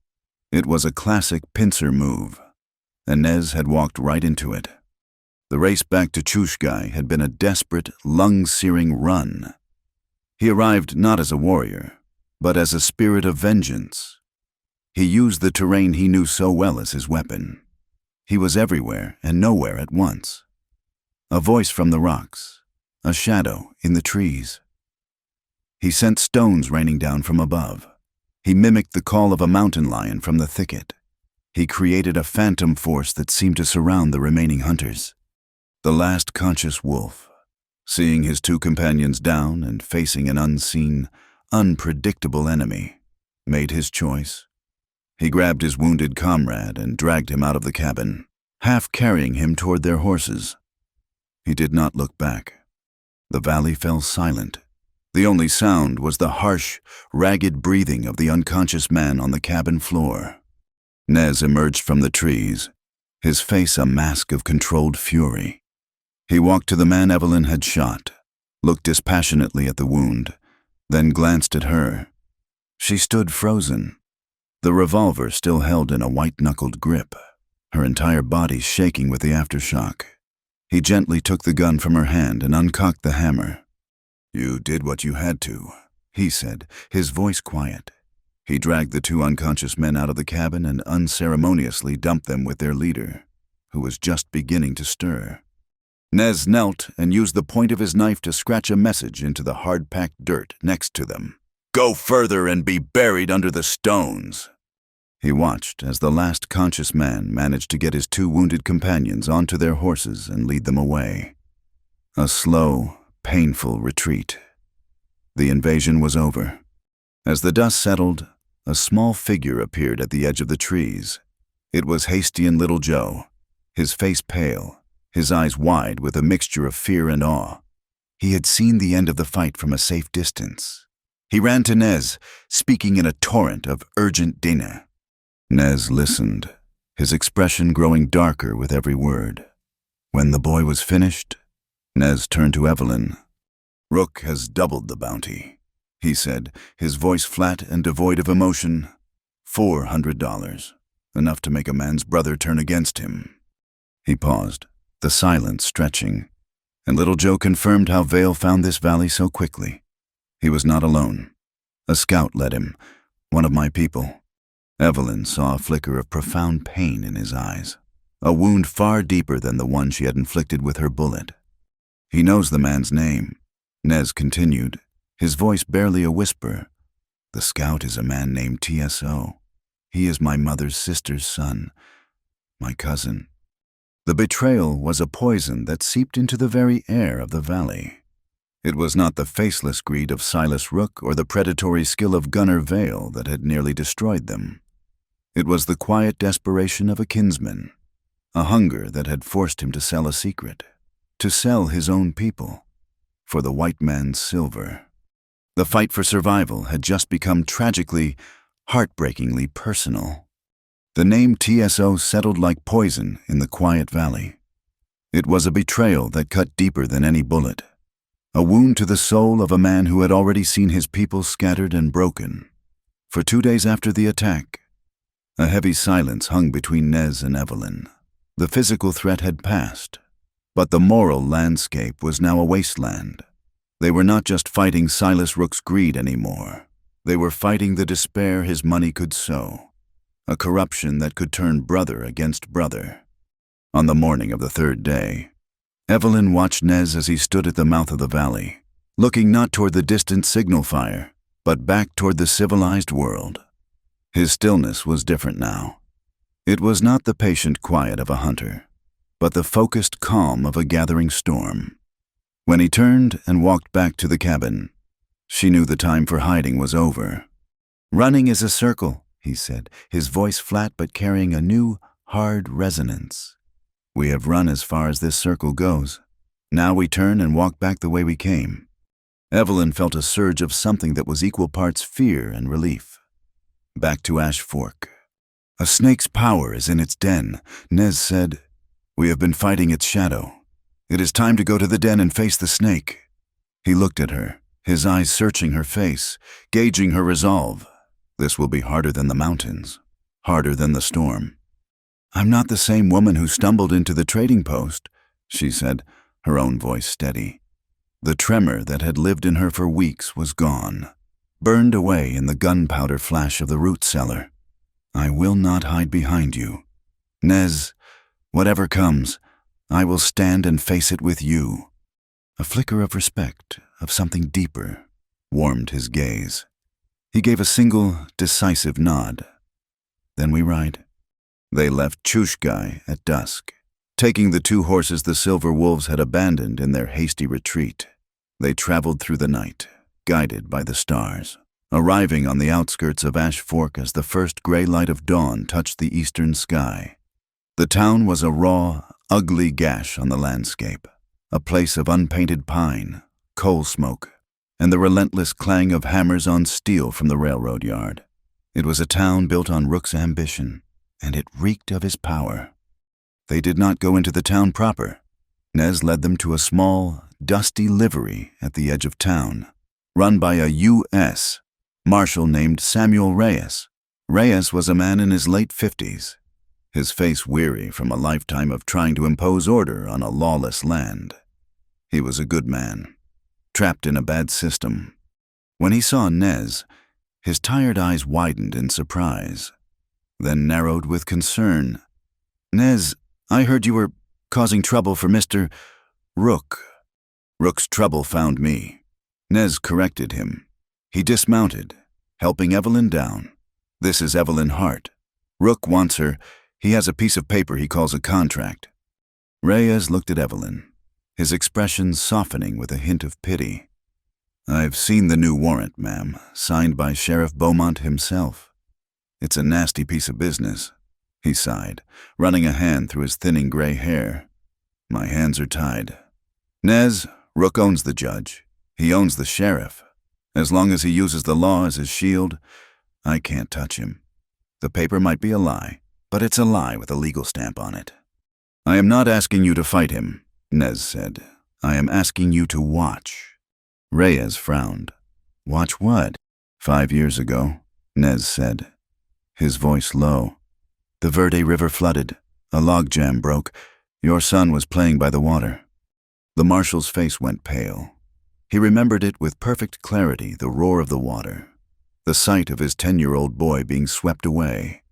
It was a classic pincer move, and Nez had walked right into it. The race back to Chushgai had been a desperate, lung-searing run. He arrived not as a warrior, but as a spirit of vengeance. He used the terrain he knew so well as his weapon. He was everywhere and nowhere at once. A voice from the rocks, a shadow in the trees. He sent stones raining down from above. He mimicked the call of a mountain lion from the thicket. He created a phantom force that seemed to surround the remaining hunters. The last conscious wolf, seeing his two companions down and facing an unseen, unpredictable enemy, made his choice. He grabbed his wounded comrade and dragged him out of the cabin, half carrying him toward their horses. He did not look back. The valley fell silent. The only sound was the harsh, ragged breathing of the unconscious man on the cabin floor. Nez emerged from the trees, his face a mask of controlled fury. He walked to the man Evelyn had shot, looked dispassionately at the wound, then glanced at her. She stood frozen, the revolver still held in a white-knuckled grip, her entire body shaking with the aftershock. He gently took the gun from her hand and uncocked the hammer. "You did what you had to," he said, his voice quiet. He dragged the two unconscious men out of the cabin and unceremoniously dumped them with their leader, who was just beginning to stir. Nez knelt and used the point of his knife to scratch a message into the hard-packed dirt next to them. "Go further and be buried under the stones." He watched as the last conscious man managed to get his two wounded companions onto their horses and lead them away. A slow, painful retreat. The invasion was over. As the dust settled, a small figure appeared at the edge of the trees. It was Hastian Little Joe, his face pale, his eyes wide with a mixture of fear and awe. He had seen the end of the fight from a safe distance. He ran to Nez, speaking in a torrent of urgent dina. Nez listened, his expression growing darker with every word. When the boy was finished, Nez turned to Evelyn. "Rook has doubled the bounty," he said, his voice flat and devoid of emotion. $400, enough to make a man's brother turn against him. He paused, the silence stretching, and Little Joe confirmed how Vale found this valley so quickly. He was not alone. A scout led him, one of my people. Evelyn saw a flicker of profound pain in his eyes, a wound far deeper than the one she had inflicted with her bullet. "He knows the man's name," Nez continued, his voice barely a whisper. "The scout is a man named TSO. He is my mother's sister's son, my cousin." The betrayal was a poison that seeped into the very air of the valley. It was not the faceless greed of Silas Rook or the predatory skill of Gunner Vale that had nearly destroyed them. It was the quiet desperation of a kinsman, a hunger that had forced him to sell a secret, to sell his own people, for the white man's silver. The fight for survival had just become tragically, heartbreakingly personal. The name TSO settled like poison in the quiet valley. It was a betrayal that cut deeper than any bullet, a wound to the soul of a man who had already seen his people scattered and broken. For 2 days after the attack, a heavy silence hung between Nez and Evelyn. The physical threat had passed, but the moral landscape was now a wasteland. They were not just fighting Silas Rook's greed anymore. They were fighting the despair his money could sow, a corruption that could turn brother against brother. On the morning of the third day, Evelyn watched Nez as he stood at the mouth of the valley, looking not toward the distant signal fire, but back toward the civilized world. His stillness was different now. It was not the patient quiet of a hunter, but the focused calm of a gathering storm. When he turned and walked back to the cabin, she knew the time for hiding was over. "Running is a circle," he said, his voice flat but carrying a new, hard resonance. "We have run as far as this circle goes. Now we turn and walk back the way we came." Evelyn felt a surge of something that was equal parts fear and relief. Back to Ash Fork. "A snake's power is in its den," Nez said. "We have been fighting its shadow. It is time to go to the den and face the snake." He looked at her, his eyes searching her face, gauging her resolve. This will be harder than the mountains, harder than the storm. "I'm not the same woman who stumbled into the trading post," she said, her own voice steady. The tremor that had lived in her for weeks was gone, burned away in the gunpowder flash of the root cellar. "I will not hide behind you. Nez, Whatever comes, I will stand and face it with you." A flicker of respect, of something deeper, warmed his gaze. He gave a single, decisive nod. "Then we ride." They left Chushgai at dusk, taking the 2 horses the silver wolves had abandoned in their hasty retreat. They traveled through the night, guided by the stars, arriving on the outskirts of Ash Fork as the first gray light of dawn touched the eastern sky. The town was a raw, ugly gash on the landscape, a place of unpainted pine, coal smoke, and the relentless clang of hammers on steel from the railroad yard. It was a town built on Rook's ambition, and it reeked of his power. They did not go into the town proper. Nez led them to a small, dusty livery at the edge of town, run by a U.S. Marshal named Samuel Reyes. Reyes was a man in his late 50s, his face weary from a lifetime of trying to impose order on a lawless land. He was a good man, trapped in a bad system. When he saw Nez, his tired eyes widened in surprise, then narrowed with concern. "Nez, I heard you were causing trouble for Mr. Rook." "Rook's trouble found me." Nez corrected him. He dismounted, helping Evelyn down. "This is Evelyn Hart. Rook wants her. He has a piece of paper he calls a contract." Reyes looked at Evelyn, his expression softening with a hint of pity. "I've seen the new warrant, ma'am, signed by Sheriff Beaumont himself. It's a nasty piece of business." He sighed, running a hand through his thinning gray hair. "My hands are tied. Nez, Rook owns the judge. He owns the sheriff. As long as he uses the law as his shield, I can't touch him. The paper might be a lie, but it's a lie with a legal stamp on it." "I am not asking you to fight him," Nez said. "I am asking you to watch." Reyes frowned. "Watch what?" "5 years ago," Nez said, his voice low. "The Verde River flooded. A logjam broke. Your son was playing by the water." The marshal's face went pale. He remembered it with perfect clarity, the roar of the water, the sight of his 10-year-old boy being swept away,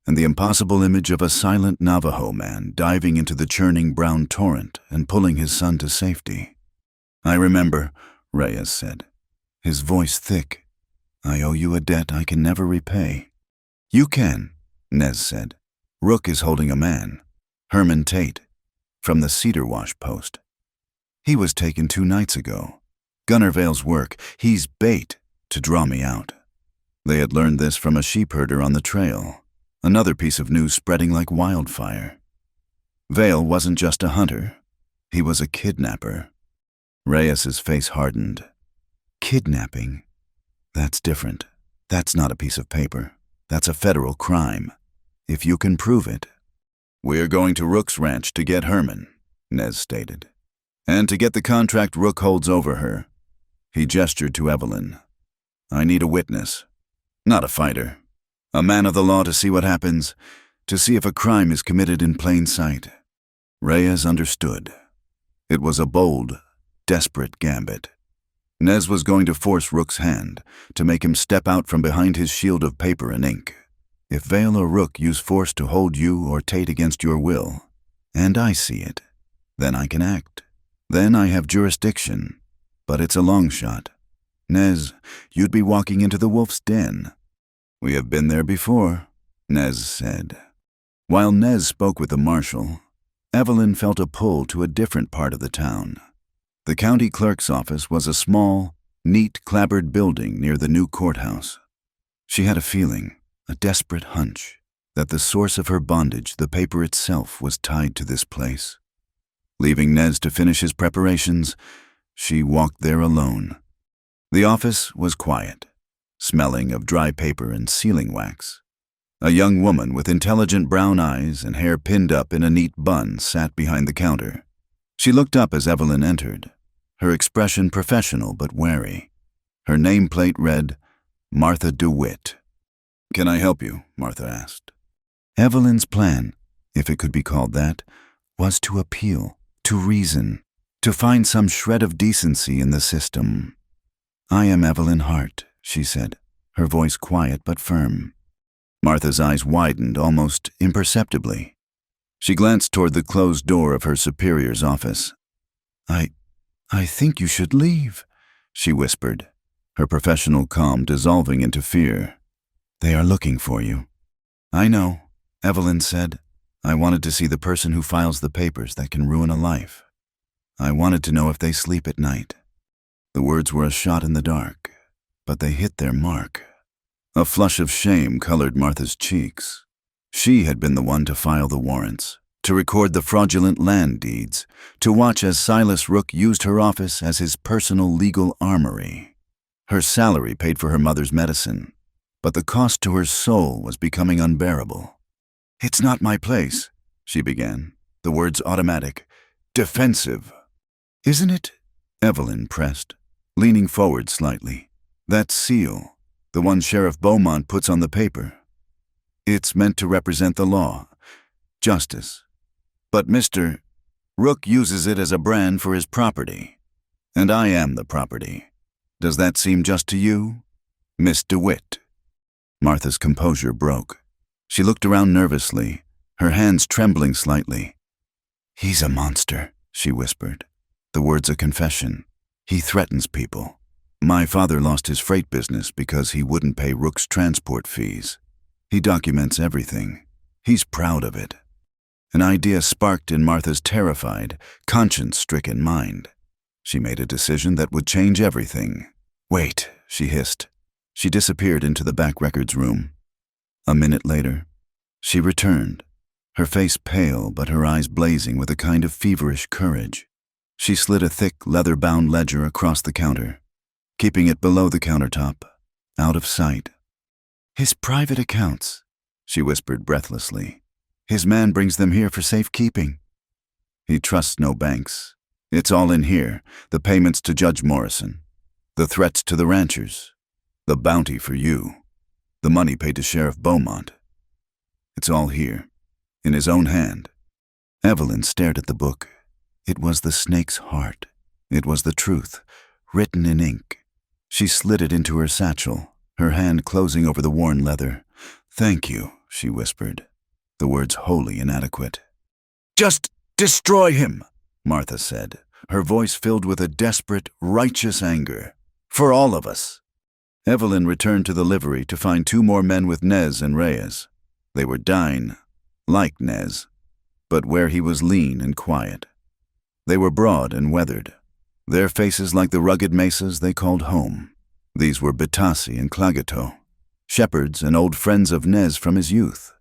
and the impossible image of a silent Navajo man diving into the churning brown torrent and pulling his son to safety. "I remember," Reyes said, his voice thick. "I owe you a debt I can never repay." "You can," Nez said. "Rook is holding a man, Herman Tate, from the Cedar Wash post. He was taken 2 nights ago. Gunner Vale's work. He's bait to draw me out." They had learned this from a sheep herder on the trail, another piece of news spreading like wildfire. Vale wasn't just a hunter. He was a kidnapper. Reyes's face hardened. "Kidnapping? That's different. That's not a piece of paper. That's a federal crime. If you can prove it." "We're going to Rook's ranch to get Herman," Nez stated, "and to get the contract Rook holds over her." He gestured to Evelyn. "I need a witness. Not a fighter. A man of the law to see what happens, to see if a crime is committed in plain sight." Reyes understood. It was a bold, desperate gambit. Nez was going to force Rook's hand, to make him step out from behind his shield of paper and ink. If Vale or Rook use force to hold you or Tate against your will, and I see it, then I can act. Then I have jurisdiction. But it's a long shot. Nez, you'd be walking into the wolf's den. "We have been there before," Nez said. While Nez spoke with the marshal, Evelyn felt a pull to a different part of the town. The county clerk's office was a small, neat, clapboard building near the new courthouse. She had a feeling, a desperate hunch, that the source of her bondage, the paper itself, was tied to this place. Leaving Nez to finish his preparations, she walked there alone. The office was quiet, smelling of dry paper and sealing wax. A young woman with intelligent brown eyes and hair pinned up in a neat bun sat behind the counter. She looked up as Evelyn entered, her expression professional but wary. Her nameplate read, "Martha DeWitt." "Can I help you?" Martha asked. Evelyn's plan, if it could be called that, was to appeal, to reason, to find some shred of decency in the system. "I am Evelyn Hart," she said, her voice quiet but firm. Martha's eyes widened almost imperceptibly. She glanced toward the closed door of her superior's office. I think you should leave," she whispered, her professional calm dissolving into fear. "They are looking for you." "I know," Evelyn said. "I wanted to see the person who files the papers that can ruin a life. I wanted to know if they sleep at night." The words were a shot in the dark, but they hit their mark. A flush of shame colored Martha's cheeks. She had been the one to file the warrants, to record the fraudulent land deeds, to watch as Silas Rook used her office as his personal legal armory. Her salary paid for her mother's medicine, but the cost to her soul was becoming unbearable. "It's not my place," she began, the words automatic, defensive. "Isn't it?" Evelyn pressed, leaning forward slightly. "That seal, the one Sheriff Beaumont puts on the paper. It's meant to represent the law, justice. But Mr. Rook uses it as a brand for his property. And I am the property. Does that seem just to you, Miss DeWitt?" Martha's composure broke. She looked around nervously, her hands trembling slightly. "He's a monster," she whispered, the words a confession. "He threatens people. My father lost his freight business because he wouldn't pay Rook's transport fees. He documents everything. He's proud of it." An idea sparked in Martha's terrified, conscience-stricken mind. She made a decision that would change everything. "Wait," she hissed. She disappeared into the back records room. A minute later, she returned, her face pale but her eyes blazing with a kind of feverish courage. She slid a thick, leather-bound ledger across the counter, keeping it below the countertop, out of sight. "His private accounts," she whispered breathlessly. "His man brings them here for safekeeping. He trusts no banks. It's all in here, the payments to Judge Morrison, the threats to the ranchers, the bounty for you, the money paid to Sheriff Beaumont. It's all here, in his own hand." Evelyn stared at the book. It was the snake's heart. It was the truth, written in ink. She slid it into her satchel, her hand closing over the worn leather. "Thank you," she whispered, the words wholly inadequate. "Just destroy him," Martha said, her voice filled with a desperate, righteous anger. "For all of us." Evelyn returned to the livery to find two more men with Nez and Reyes. They were dying, like Nez, but where he was lean and quiet. They were broad and weathered, their faces like the rugged mesas they called home. These were Bitasi and Klagato, shepherds and old friends of Nez from his youth,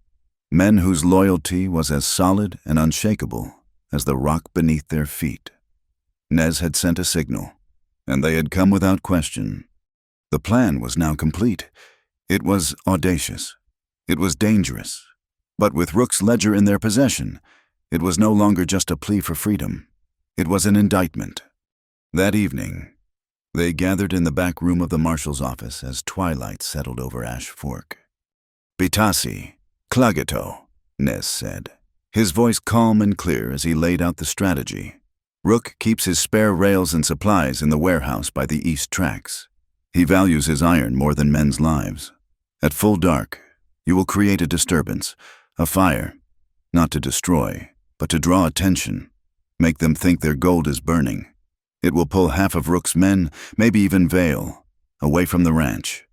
men whose loyalty was as solid and unshakable as the rock beneath their feet. Nez had sent a signal, and they had come without question. The plan was now complete. It was audacious. It was dangerous. But with Rook's ledger in their possession, it was no longer just a plea for freedom. It was an indictment. That evening, they gathered in the back room of the marshal's office as twilight settled over Ash Fork. "Bitasi, Klagato," Nez said, his voice calm and clear as he laid out the strategy. "Rook keeps his spare rails and supplies in the warehouse by the east tracks. He values his iron more than men's lives. At full dark, you will create a disturbance, a fire, not to destroy, but to draw attention, make them think their gold is burning. It will pull half of Rook's men, maybe even Vale, away from the ranch."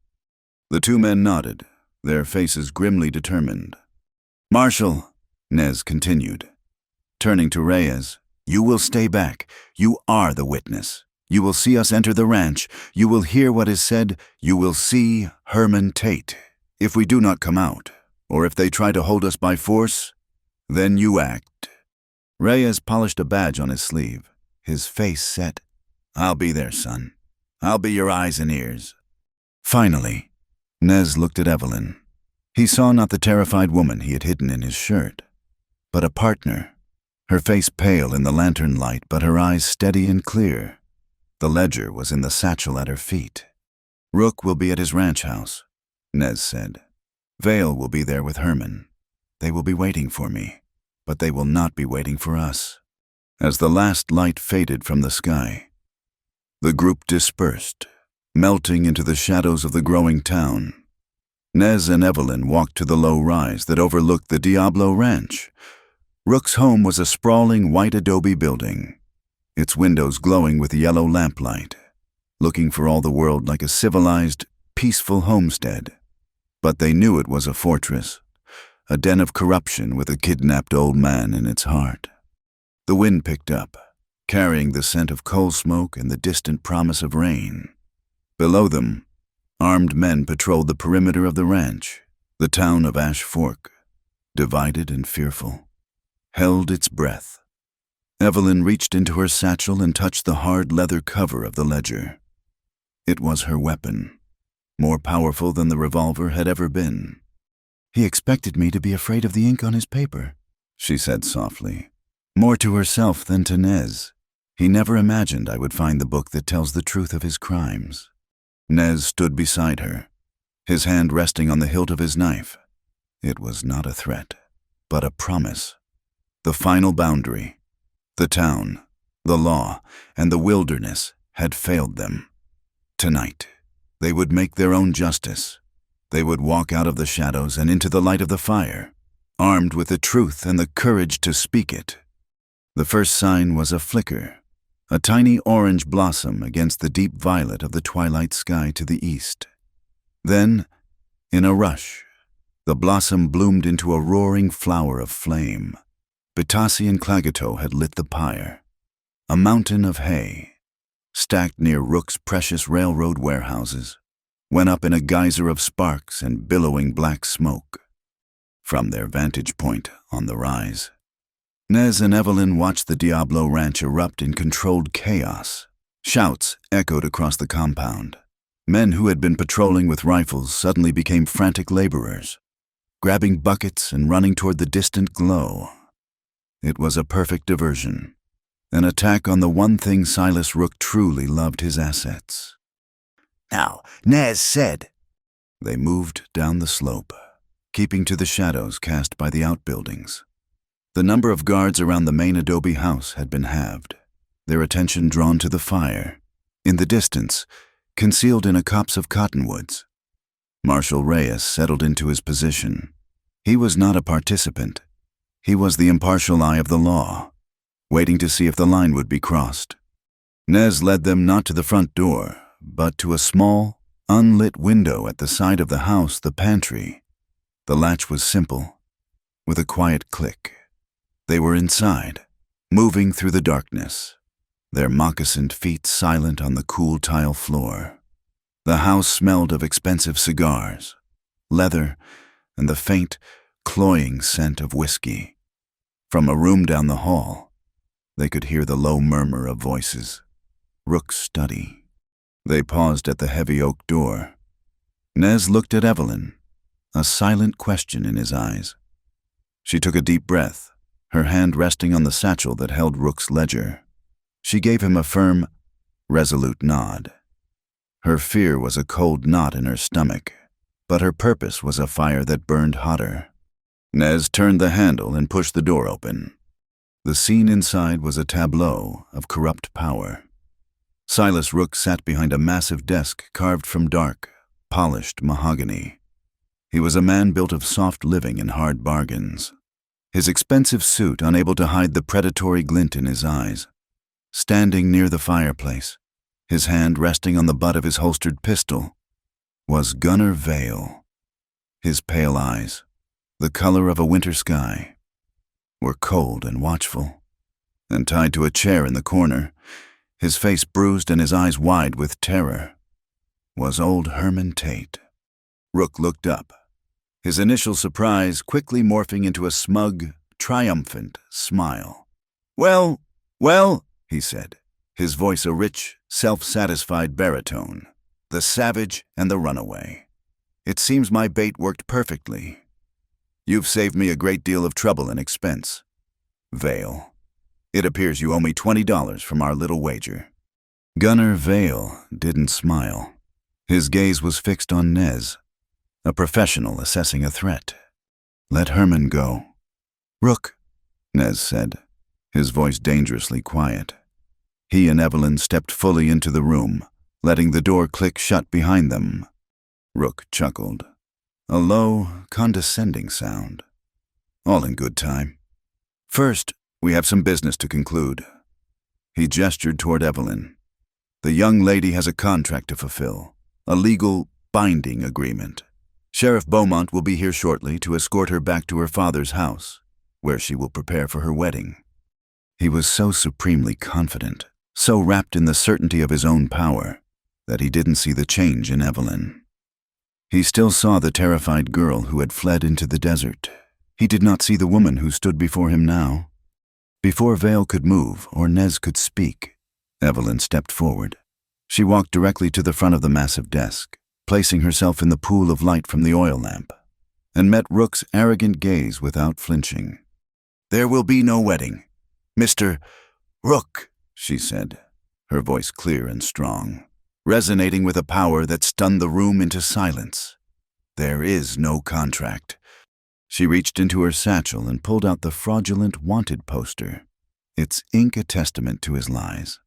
The two men nodded, their faces grimly determined. "Marshal," Nez continued, turning to Reyes, "you will stay back. You are the witness. You will see us enter the ranch. You will hear what is said. You will see Herman Tate. If we do not come out, or if they try to hold us by force, then you act." Reyes polished a badge on his sleeve, his face set. "I'll be there, son. I'll be your eyes and ears." Finally, Nez looked at Evelyn. He saw not the terrified woman he had hidden in his shirt, but a partner, her face pale in the lantern light but her eyes steady and clear. The ledger was in the satchel at her feet. "Rook will be at his ranch house," Nez said. "Vale will be there with Herman. They will be waiting for me, but they will not be waiting for us." As the last light faded from the sky, the group dispersed, melting into the shadows of the growing town. Nez and Evelyn walked to the low rise that overlooked the Diablo Ranch. Rook's home was a sprawling white adobe building, its windows glowing with yellow lamplight, looking for all the world like a civilized, peaceful homestead. But they knew it was a fortress, a den of corruption with a kidnapped old man in its heart. The wind picked up, carrying the scent of coal smoke and the distant promise of rain. Below them, armed men patrolled the perimeter of the ranch. The town of Ash Fork, divided and fearful, held its breath. Evelyn reached into her satchel and touched the hard leather cover of the ledger. It was her weapon, more powerful than the revolver had ever been. "He expected me to be afraid of the ink on his paper," she said softly, more to herself than to Nez. "He never imagined I would find the book that tells the truth of his crimes." Nez stood beside her, his hand resting on the hilt of his knife. It was not a threat, but a promise. The final boundary. The town, the law, and the wilderness had failed them. Tonight, they would make their own justice. They would walk out of the shadows and into the light of the fire, armed with the truth and the courage to speak it. The first sign was a flicker, a tiny orange blossom against the deep violet of the twilight sky to the east. Then, in a rush, the blossom bloomed into a roaring flower of flame. Bitasi and Klagato had lit the pyre, a mountain of hay, stacked near Rook's precious railroad warehouses, went up in a geyser of sparks and billowing black smoke. From their vantage point on the rise, Nez and Evelyn watched the Diablo Ranch erupt in controlled chaos. Shouts echoed across the compound. Men who had been patrolling with rifles suddenly became frantic laborers, grabbing buckets and running toward the distant glow. It was a perfect diversion, an attack on the one thing Silas Rook truly loved: his assets. "Now, Nez said." They moved down the slope, keeping to the shadows cast by the outbuildings. The number of guards around the main adobe house had been halved, their attention drawn to the fire. In the distance, concealed in a copse of cottonwoods, Marshal Reyes settled into his position. He was not a participant. He was the impartial eye of the law, waiting to see if the line would be crossed. Nez led them not to the front door, but to a small, unlit window at the side of the house, the pantry. The latch was simple, with a quiet click. They were inside, moving through the darkness, their moccasined feet silent on the cool tile floor. The house smelled of expensive cigars, leather, and the faint, cloying scent of whiskey. From a room down the hall, they could hear the low murmur of voices. Rook's study. They paused at the heavy oak door. Nez looked at Evelyn, a silent question in his eyes. She took a deep breath, her hand resting on the satchel that held Rook's ledger. She gave him a firm, resolute nod. Her fear was a cold knot in her stomach, but her purpose was a fire that burned hotter. Nez turned the handle and pushed the door open. The scene inside was a tableau of corrupt power. Silas Rook sat behind a massive desk carved from dark, polished mahogany. He was a man built of soft living and hard bargains, his expensive suit unable to hide the predatory glint in his eyes. Standing near the fireplace, his hand resting on the butt of his holstered pistol, was Gunnar Vale. His pale eyes, the color of a winter sky, were cold and watchful, and tied to a chair in the corner, his face bruised and his eyes wide with terror, was old Herman Tate. Rook looked up, his initial surprise quickly morphing into a smug, triumphant smile. Well, he said, his voice a rich, self-satisfied baritone, the savage and the runaway. "It seems my bait worked perfectly. You've saved me a great deal of trouble and expense. Vale, it appears you owe me $20 from our little wager." Gunnar Vale didn't smile. His gaze was fixed on Nez, a professional assessing a threat. "Let Herman go." "Rook," Nez said, his voice dangerously quiet. He and Evelyn stepped fully into the room, letting the door click shut behind them. Rook chuckled, a low, condescending sound. "All in good time. First, we have some business to conclude. He gestured toward Evelyn. The young lady has a contract to fulfill, a legal, binding agreement. Sheriff Beaumont will be here shortly to escort her back to her father's house, where she will prepare for her wedding. He was so supremely confident, so wrapped in the certainty of his own power, that he didn't see the change in Evelyn. He still saw the terrified girl who had fled into the desert. He did not see the woman who stood before him now. Before Vale could move or Nez could speak, Evelyn stepped forward. She walked directly to the front of the massive desk, placing herself in the pool of light from the oil lamp, and met Rook's arrogant gaze without flinching. "There will be no wedding. Mr. Rook," she said, her voice clear and strong, resonating with a power that stunned the room into silence. "There is no contract." She reached into her satchel and pulled out the fraudulent wanted poster, its ink a testament to his lies.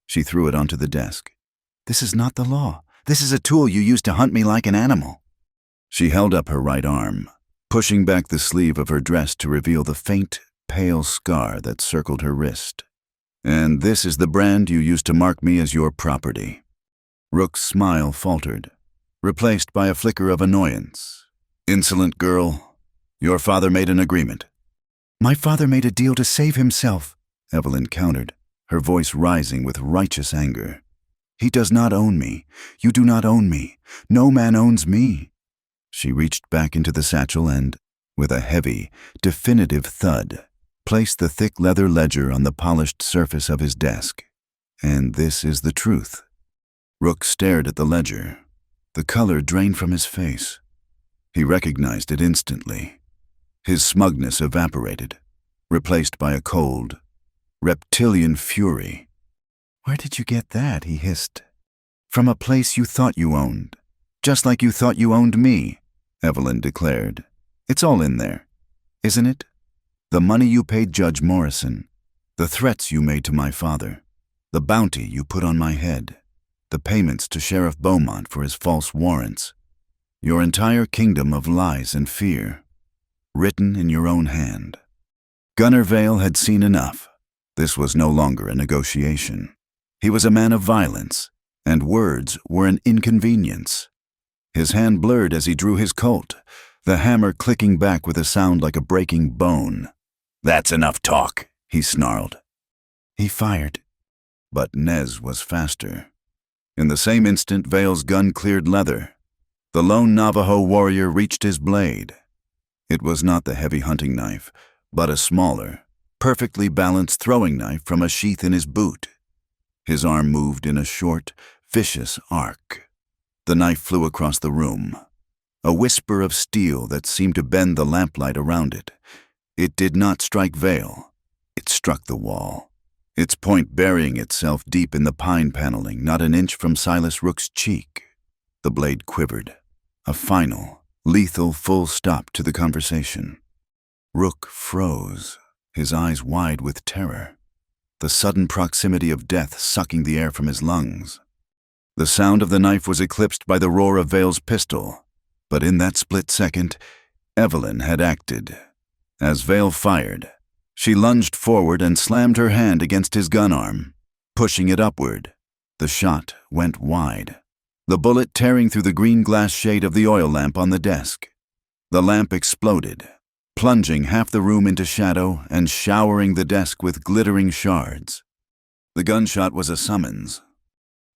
She threw it onto the desk. "This is not the law. This is a tool you use to hunt me like an animal." She held up her right arm, pushing back the sleeve of her dress to reveal the faint, pale scar that circled her wrist. "And this is the brand you used to mark me as your property." Rook's smile faltered, replaced by a flicker of annoyance. "Insolent girl. Your father made an agreement." "My father made a deal to save himself," Evelyn countered, her voice rising with righteous anger. "He does not own me. You do not own me. No man owns me." She reached back into the satchel and, with a heavy, definitive thud, placed the thick leather ledger on the polished surface of his desk. "And this is the truth." Rook stared at the ledger. The color drained from his face. He recognized it instantly. His smugness evaporated, replaced by a cold, reptilian fury. "Where did you get that?" he hissed. "From a place you thought you owned. Just like you thought you owned me," Evelyn declared. "It's all in there, isn't it? The money you paid Judge Morrison, the threats you made to my father, the bounty you put on my head, the payments to Sheriff Beaumont for his false warrants, your entire kingdom of lies and fear, written in your own hand." Gunnar Vale had seen enough. This was no longer a negotiation. He was a man of violence, and words were an inconvenience. His hand blurred as he drew his Colt, the hammer clicking back with a sound like a breaking bone. "That's enough talk," he snarled. He fired, but Nez was faster. In the same instant, Vale's gun cleared leather. The lone Navajo warrior reached his blade. It was not the heavy hunting knife, but a smaller, perfectly balanced throwing knife from a sheath in his boot. His arm moved in a short, vicious arc. The knife flew across the room, a whisper of steel that seemed to bend the lamplight around it. It did not strike Vale. It struck the wall, its point burying itself deep in the pine paneling, not an inch from Silas Rook's cheek. The blade quivered, a final, lethal full stop to the conversation. Rook froze, his eyes wide with terror, the sudden proximity of death sucking the air from his lungs. The sound of the knife was eclipsed by the roar of Vale's pistol, but in that split second, Evelyn had acted. As Vale fired, she lunged forward and slammed her hand against his gun arm, pushing it upward. The shot went wide, the bullet tearing through the green glass shade of the oil lamp on the desk. The lamp exploded, plunging half the room into shadow and showering the desk with glittering shards. The gunshot was a summons.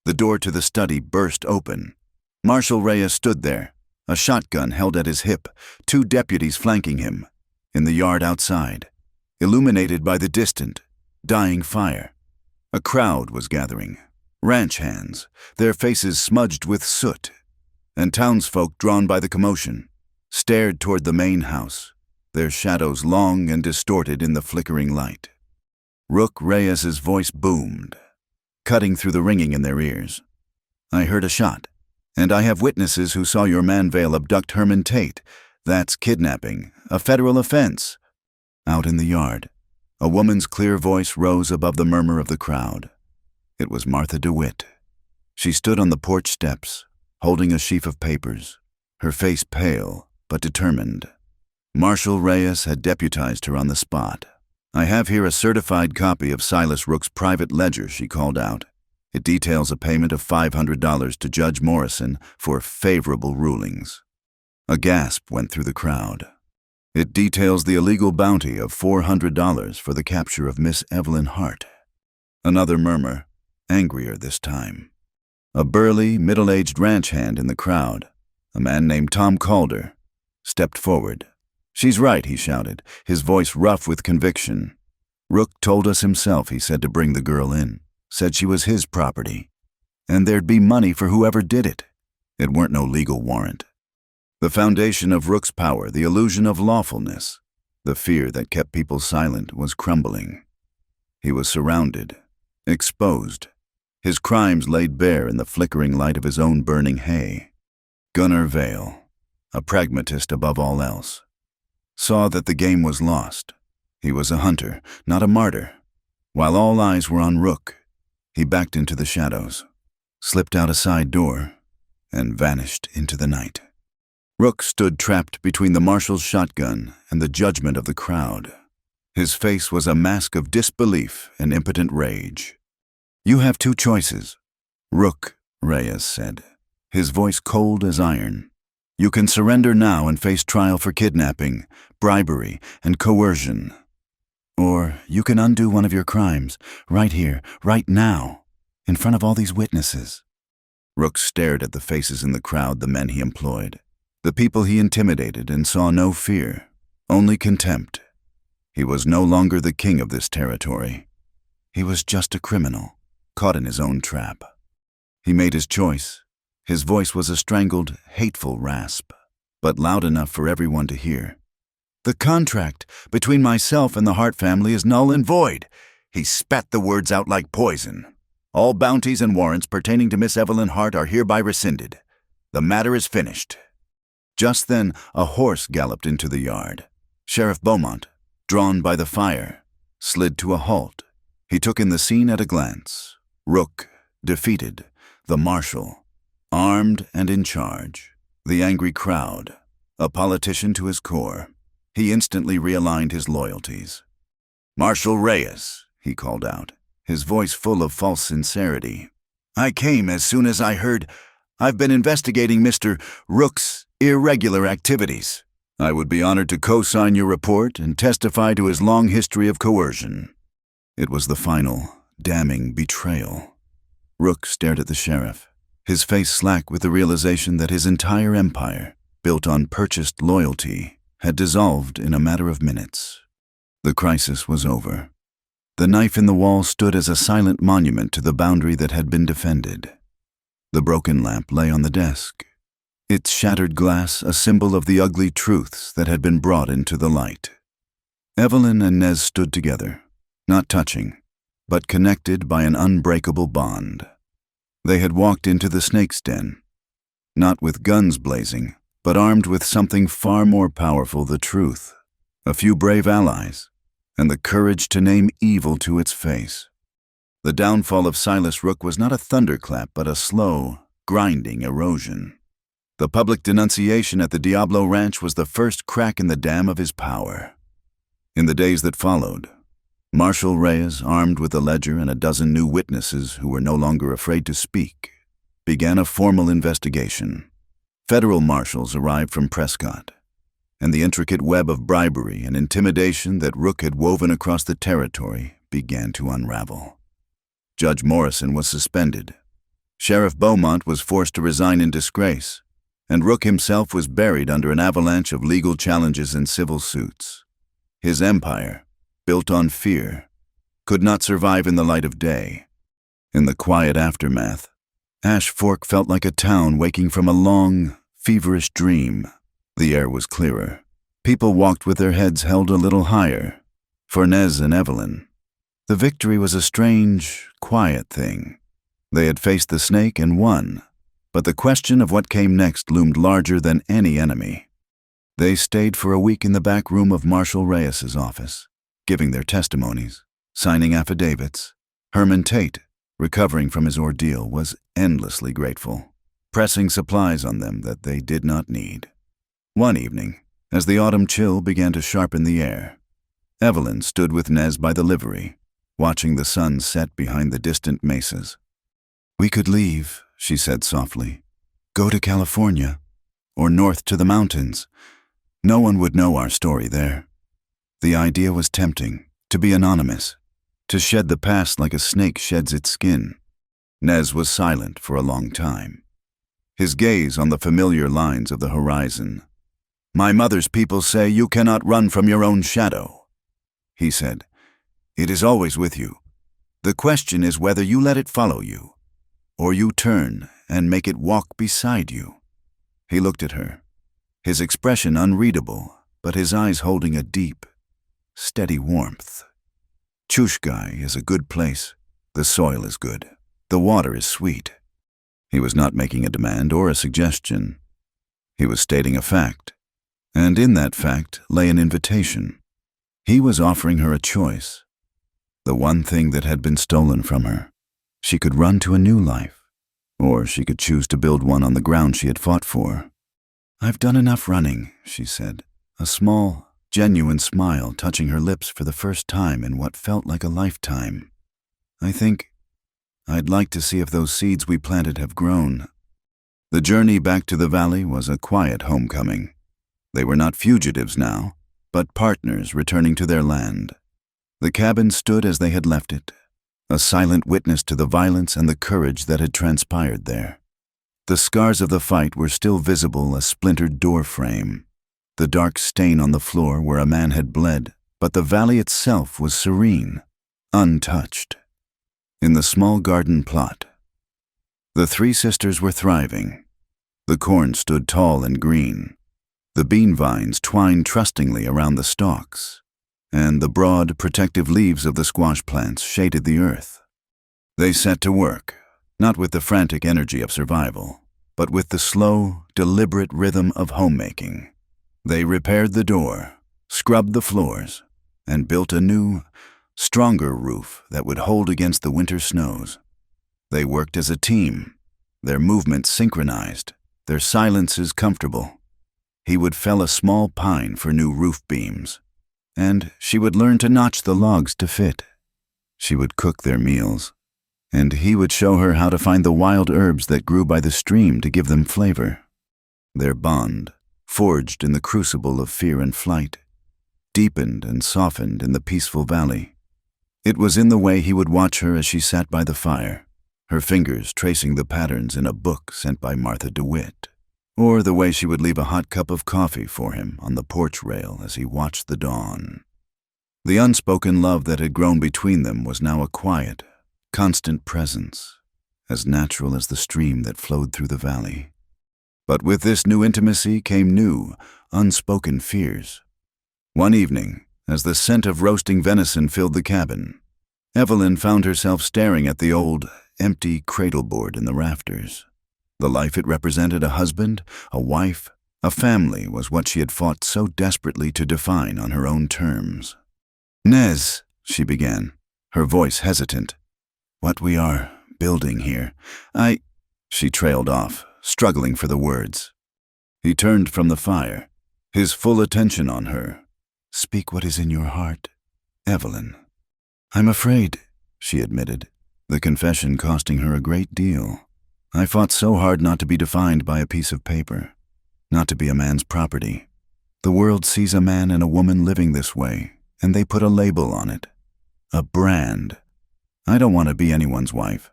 The door to the study burst open. Marshal Reyes stood there, a shotgun held at his hip, 2 deputies flanking him. In the yard outside, illuminated by the distant, dying fire, a crowd was gathering. Ranch hands, their faces smudged with soot, and townsfolk drawn by the commotion, stared toward the main house, their shadows long and distorted in the flickering light. Rook Reyes's voice boomed, cutting through the ringing in their ears. "I heard a shot, and I have witnesses who saw your man Vale abduct Herman Tate. That's kidnapping, a federal offense." Out in the yard, a woman's clear voice rose above the murmur of the crowd. It was Martha DeWitt. She stood on the porch steps, holding a sheaf of papers, her face pale but determined. Marshal Reyes had deputized her on the spot. "I have here a certified copy of Silas Rook's private ledger," she called out. "It details a payment of $500 to Judge Morrison for favorable rulings." A gasp went through the crowd. "It details the illegal bounty of $400 for the capture of Miss Evelyn Hart." Another murmur, angrier this time. A burly, middle-aged ranch hand in the crowd, a man named Tom Calder, stepped forward. "She's right," he shouted, his voice rough with conviction. "Rook told us himself," he said, to bring the girl in. "Said she was his property. And there'd be money for whoever did it. It weren't no legal warrant." The foundation of Rook's power, the illusion of lawfulness, the fear that kept people silent, was crumbling. He was surrounded, exposed, his crimes laid bare in the flickering light of his own burning hay. Gunnar Vale, a pragmatist above all else, saw that the game was lost. He was a hunter, not a martyr. While all eyes were on Rook, he backed into the shadows, slipped out a side door, and vanished into the night. Rook stood trapped between the marshal's shotgun and the judgment of the crowd. His face was a mask of disbelief and impotent rage. "You have two choices," Rook, Reyes said, his voice cold as iron. "You can surrender now and face trial for kidnapping, bribery, and coercion. Or you can undo one of your crimes, right here, right now, in front of all these witnesses." Rook stared at the faces in the crowd, the men he employed, the people he intimidated, and saw no fear, only contempt. He was no longer the king of this territory. He was just a criminal, caught in his own trap. He made his choice. His voice was a strangled, hateful rasp, but loud enough for everyone to hear. "The contract between myself and the Hart family is null and void." He spat the words out like poison. "All bounties and warrants pertaining to Miss Evelyn Hart are hereby rescinded. The matter is finished." Just then, a horse galloped into the yard. Sheriff Beaumont, drawn by the fire, slid to a halt. He took in the scene at a glance. Rook, defeated, the marshal, armed and in charge, the angry crowd, a politician to his core. He instantly realigned his loyalties. "Marshal Reyes," he called out, his voice full of false sincerity. "I came as soon as I heard. I've been investigating Mr. Rook's irregular activities. I would be honored to co-sign your report and testify to his long history of coercion." It was the final, damning betrayal. Rook stared at the sheriff, his face slack with the realization that his entire empire, built on purchased loyalty, had dissolved in a matter of minutes. The crisis was over. The knife in the wall stood as a silent monument to the boundary that had been defended. The broken lamp lay on the desk, its shattered glass a symbol of the ugly truths that had been brought into the light. Evelyn and Nez stood together, not touching, but connected by an unbreakable bond. They had walked into the snake's den, not with guns blazing, but armed with something far more powerful, the truth, a few brave allies, and the courage to name evil to its face. The downfall of Silas Rook was not a thunderclap, but a slow, grinding erosion. The public denunciation at the Diablo Ranch was the first crack in the dam of his power. In the days that followed, Marshal Reyes, armed with a ledger and a dozen new witnesses who were no longer afraid to speak, began a formal investigation. Federal marshals arrived from Prescott, and the intricate web of bribery and intimidation that Rook had woven across the territory began to unravel. Judge Morrison was suspended. Sheriff Beaumont was forced to resign in disgrace, and Rook himself was buried under an avalanche of legal challenges and civil suits. His empire, built on fear, could not survive in the light of day. In the quiet aftermath, Ash Fork felt like a town waking from a long, feverish dream. The air was clearer. People walked with their heads held a little higher. For Nez and Evelyn, the victory was a strange, quiet thing. They had faced the snake and won, but the question of what came next loomed larger than any enemy. They stayed for a week in the back room of Marshal Reyes's office, giving their testimonies, signing affidavits. Herman Tate, recovering from his ordeal, was endlessly grateful, pressing supplies on them that they did not need. One evening, as the autumn chill began to sharpen the air, Evelyn stood with Nez by the livery, watching the sun set behind the distant mesas. "We could leave," she said softly. "Go to California, or north to the mountains. No one would know our story there." The idea was tempting, to be anonymous, to shed the past like a snake sheds its skin. Nez was silent for a long time, his gaze on the familiar lines of the horizon. "My mother's people say you cannot run from your own shadow," he said. "It is always with you. The question is whether you let it follow you, or you turn and make it walk beside you." He looked at her, his expression unreadable, but his eyes holding a deep, steady warmth. "Chushgai is a good place. The soil is good. The water is sweet." He was not making a demand or a suggestion. He was stating a fact, and in that fact lay an invitation. He was offering her a choice. The one thing that had been stolen from her. She could run to a new life, or she could choose to build one on the ground she had fought for. "I've done enough running," she said, a small, genuine smile touching her lips for the first time in what felt like a lifetime. "I think I'd like to see if those seeds we planted have grown." The journey back to the valley was a quiet homecoming. They were not fugitives now, but partners returning to their land. The cabin stood as they had left it, a silent witness to the violence and the courage that had transpired there. The scars of the fight were still visible, a splintered door frame, the dark stain on the floor where a man had bled, but the valley itself was serene, untouched. In the small garden plot, the three sisters were thriving. The corn stood tall and green. The bean vines twined trustingly around the stalks, and the broad, protective leaves of the squash plants shaded the earth. They set to work, not with the frantic energy of survival, but with the slow, deliberate rhythm of homemaking. They repaired the door, scrubbed the floors, and built a new, stronger roof that would hold against the winter snows. They worked as a team, their movements synchronized, their silences comfortable. He would fell a small pine for new roof beams, and she would learn to notch the logs to fit. She would cook their meals, and he would show her how to find the wild herbs that grew by the stream to give them flavor. Their bond, forged in the crucible of fear and flight, deepened and softened in the peaceful valley. It was in the way he would watch her as she sat by the fire, her fingers tracing the patterns in a book sent by Martha DeWitt, or the way she would leave a hot cup of coffee for him on the porch rail as he watched the dawn. The unspoken love that had grown between them was now a quiet, constant presence, as natural as the stream that flowed through the valley. But with this new intimacy came new, unspoken fears. One evening, as the scent of roasting venison filled the cabin, Evelyn found herself staring at the old, empty cradleboard in the rafters. The life it represented, a husband, a wife, a family, was what she had fought so desperately to define on her own terms. "Nez," she began, her voice hesitant. "What we are building here, She trailed off, struggling for the words. He turned from the fire, his full attention on her. "Speak what is in your heart, Evelyn." "I'm afraid," she admitted, the confession costing her a great deal. "I fought so hard not to be defined by a piece of paper, not to be a man's property. The world sees a man and a woman living this way, and they put a label on it, a brand. I don't want to be anyone's wife,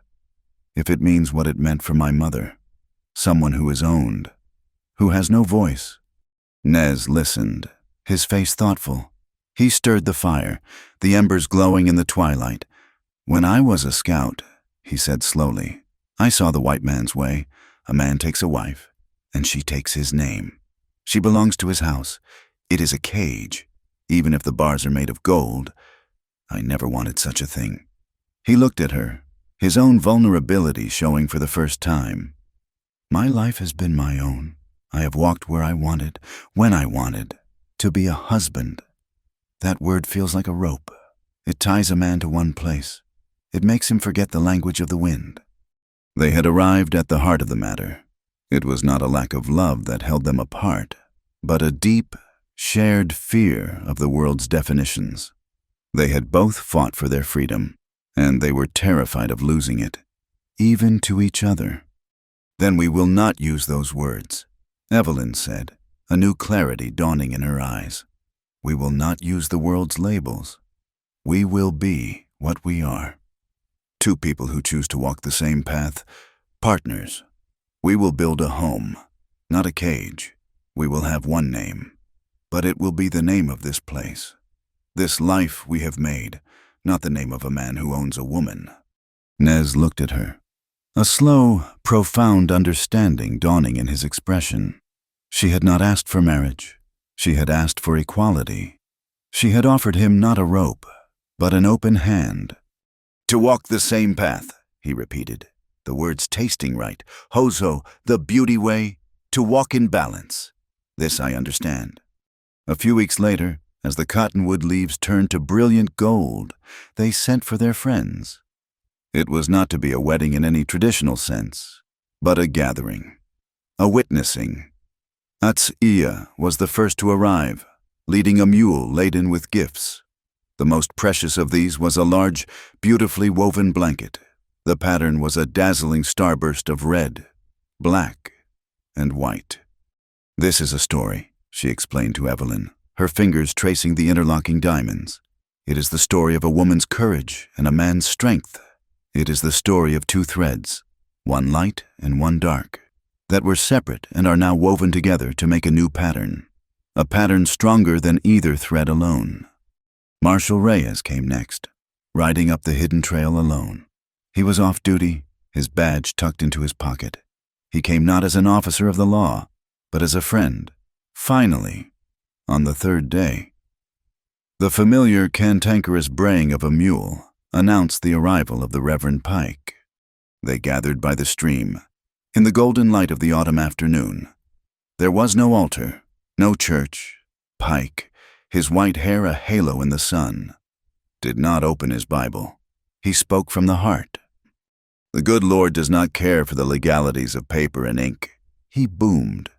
if it means what it meant for my mother, someone who is owned, who has no voice." Nez listened, his face thoughtful. He stirred the fire, the embers glowing in the twilight. "When I was a scout," he said slowly, "I saw the white man's way. A man takes a wife, and she takes his name. She belongs to his house. It is a cage, even if the bars are made of gold. I never wanted such a thing." He looked at her, his own vulnerability showing for the first time. "My life has been my own. I have walked where I wanted, when I wanted. To be a husband. That word feels like a rope. It ties a man to one place. It makes him forget the language of the wind." They had arrived at the heart of the matter. It was not a lack of love that held them apart, but a deep, shared fear of the world's definitions. They had both fought for their freedom, and they were terrified of losing it, even to each other. "Then we will not use those words," Evelyn said, a new clarity dawning in her eyes. "We will not use the world's labels. We will be what we are. Two people who choose to walk the same path, partners. We will build a home, not a cage. We will have one name, but it will be the name of this place. This life we have made, not the name of a man who owns a woman." Nez looked at her, a slow, profound understanding dawning in his expression. She had not asked for marriage. She had asked for equality. She had offered him not a rope, but an open hand. "To walk the same path," he repeated, the words tasting right. "Hozo, the beauty way, to walk in balance. This I understand." A few weeks later, as the cottonwood leaves turned to brilliant gold, they sent for their friends. It was not to be a wedding in any traditional sense, but a gathering, a witnessing. Atsia was the first to arrive, leading a mule laden with gifts. The most precious of these was a large, beautifully woven blanket. The pattern was a dazzling starburst of red, black, and white. "This is a story," she explained to Evelyn, her fingers tracing the interlocking diamonds. "It is the story of a woman's courage and a man's strength. It is the story of two threads, one light and one dark, that were separate and are now woven together to make a new pattern, a pattern stronger than either thread alone." Marshal Reyes came next, riding up the hidden trail alone. He was off duty, his badge tucked into his pocket. He came not as an officer of the law, but as a friend. Finally, on the third day, the familiar cantankerous braying of a mule announced the arrival of the Reverend Pike. They gathered by the stream, in the golden light of the autumn afternoon. There was no altar, no church. Pike, his white hair a halo in the sun, did not open his Bible. He spoke from the heart. "The good Lord does not care for the legalities of paper and ink," he boomed,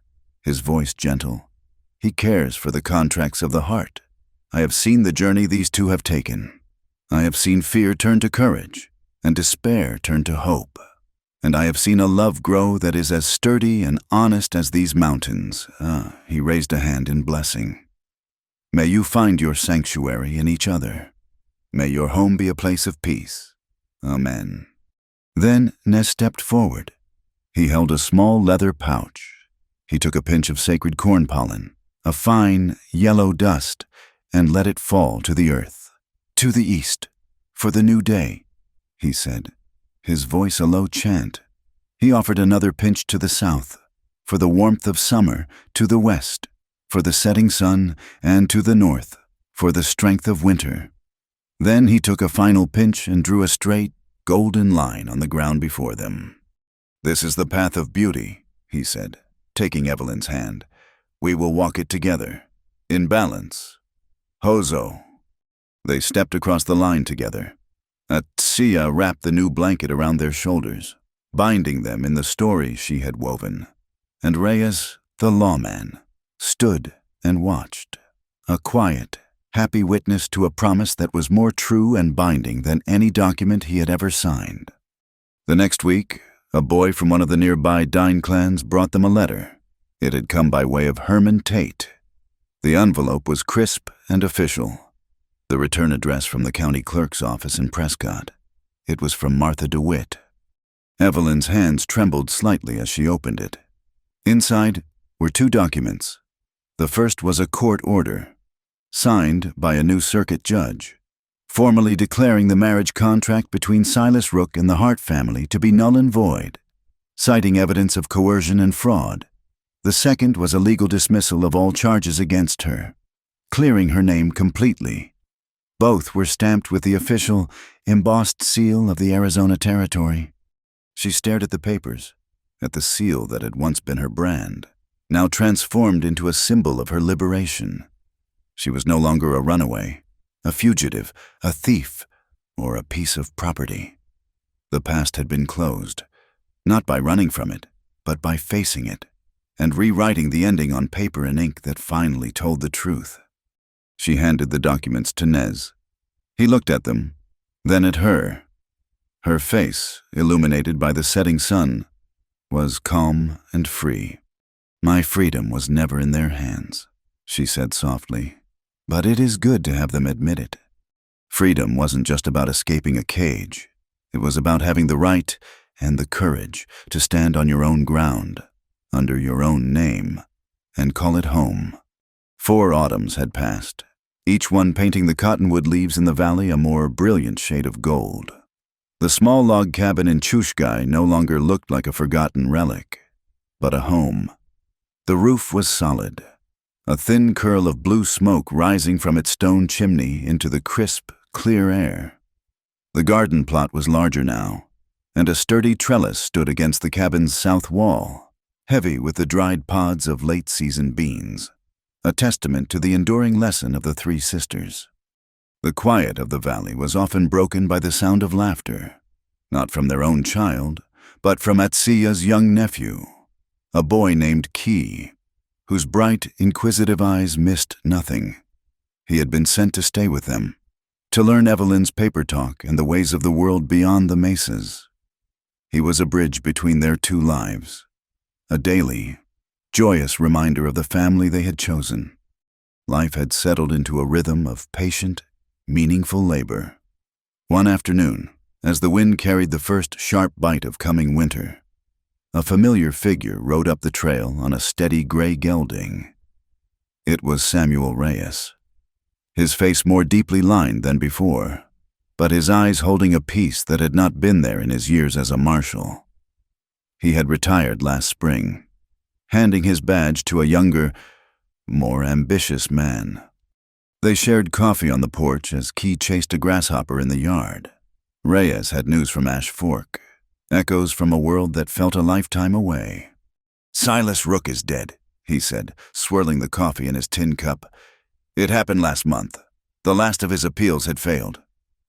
his voice gentle. "He cares for the contracts of the heart. I have seen the journey these two have taken. I have seen fear turn to courage, and despair turn to hope. And I have seen a love grow that is as sturdy and honest as these mountains." He raised a hand in blessing. "May you find your sanctuary in each other. May your home be a place of peace. Amen." Then Nez stepped forward. He held a small leather pouch. He took a pinch of sacred corn pollen, a fine, yellow dust, and let it fall to the earth. "To the east, for the new day," he said, his voice a low chant. He offered another pinch to the south, for the warmth of summer, to the west, for the setting sun, and to the north, for the strength of winter. Then he took a final pinch and drew a straight, golden line on the ground before them. "This is the path of beauty," he said, taking Evelyn's hand. "We will walk it together, in balance. Hozo." They stepped across the line together. Atsia wrapped the new blanket around their shoulders, binding them in the story she had woven. And Reyes, the lawman, stood and watched, a quiet, happy witness to a promise that was more true and binding than any document he had ever signed. The next week, a boy from one of the nearby Dine clans brought them a letter. It had come by way of Herman Tate. The envelope was crisp and official. The return address from the county clerk's office in Prescott. It was from Martha DeWitt. Evelyn's hands trembled slightly as she opened it. Inside were two documents. The first was a court order, signed by a new circuit judge, formally declaring the marriage contract between Silas Rook and the Hart family to be null and void, citing evidence of coercion and fraud. The second was a legal dismissal of all charges against her, clearing her name completely. Both were stamped with the official, embossed seal of the Arizona Territory. She stared at the papers, at the seal that had once been her brand, now transformed into a symbol of her liberation. She was no longer a runaway, a fugitive, a thief, or a piece of property. The past had been closed, not by running from it, but by facing it, and rewriting the ending on paper and ink that finally told the truth. She handed the documents to Nez. He looked at them, then at her. Her face, illuminated by the setting sun, was calm and free. "My freedom was never in their hands," she said softly, "but it is good to have them admit it. Freedom wasn't just about escaping a cage. It was about having the right and the courage to stand on your own ground, under your own name, and call it home." 4 autumns had passed, each one painting the cottonwood leaves in the valley a more brilliant shade of gold. The small log cabin in Chushgai no longer looked like a forgotten relic, but a home. The roof was solid, a thin curl of blue smoke rising from its stone chimney into the crisp, clear air. The garden plot was larger now, and a sturdy trellis stood against the cabin's south wall, heavy with the dried pods of late-season beans, a testament to the enduring lesson of the 3 sisters. The quiet of the valley was often broken by the sound of laughter, not from their own child, but from Atsia's young nephew, a boy named Ki, whose bright, inquisitive eyes missed nothing. He had been sent to stay with them, to learn Evelyn's paper talk and the ways of the world beyond the mesas. He was a bridge between their 2 lives, a daily, joyous reminder of the family they had chosen. Life had settled into a rhythm of patient, meaningful labor. One afternoon, as the wind carried the first sharp bite of coming winter, a familiar figure rode up the trail on a steady gray gelding. It was Samuel Reyes, his face more deeply lined than before, but his eyes holding a peace that had not been there in his years as a marshal. He had retired last spring, handing his badge to a younger, more ambitious man. They shared coffee on the porch as Key chased a grasshopper in the yard. Reyes had news from Ash Fork, echoes from a world that felt a lifetime away. "Silas Rook is dead," he said, swirling the coffee in his tin cup. "It happened last month. The last of his appeals had failed.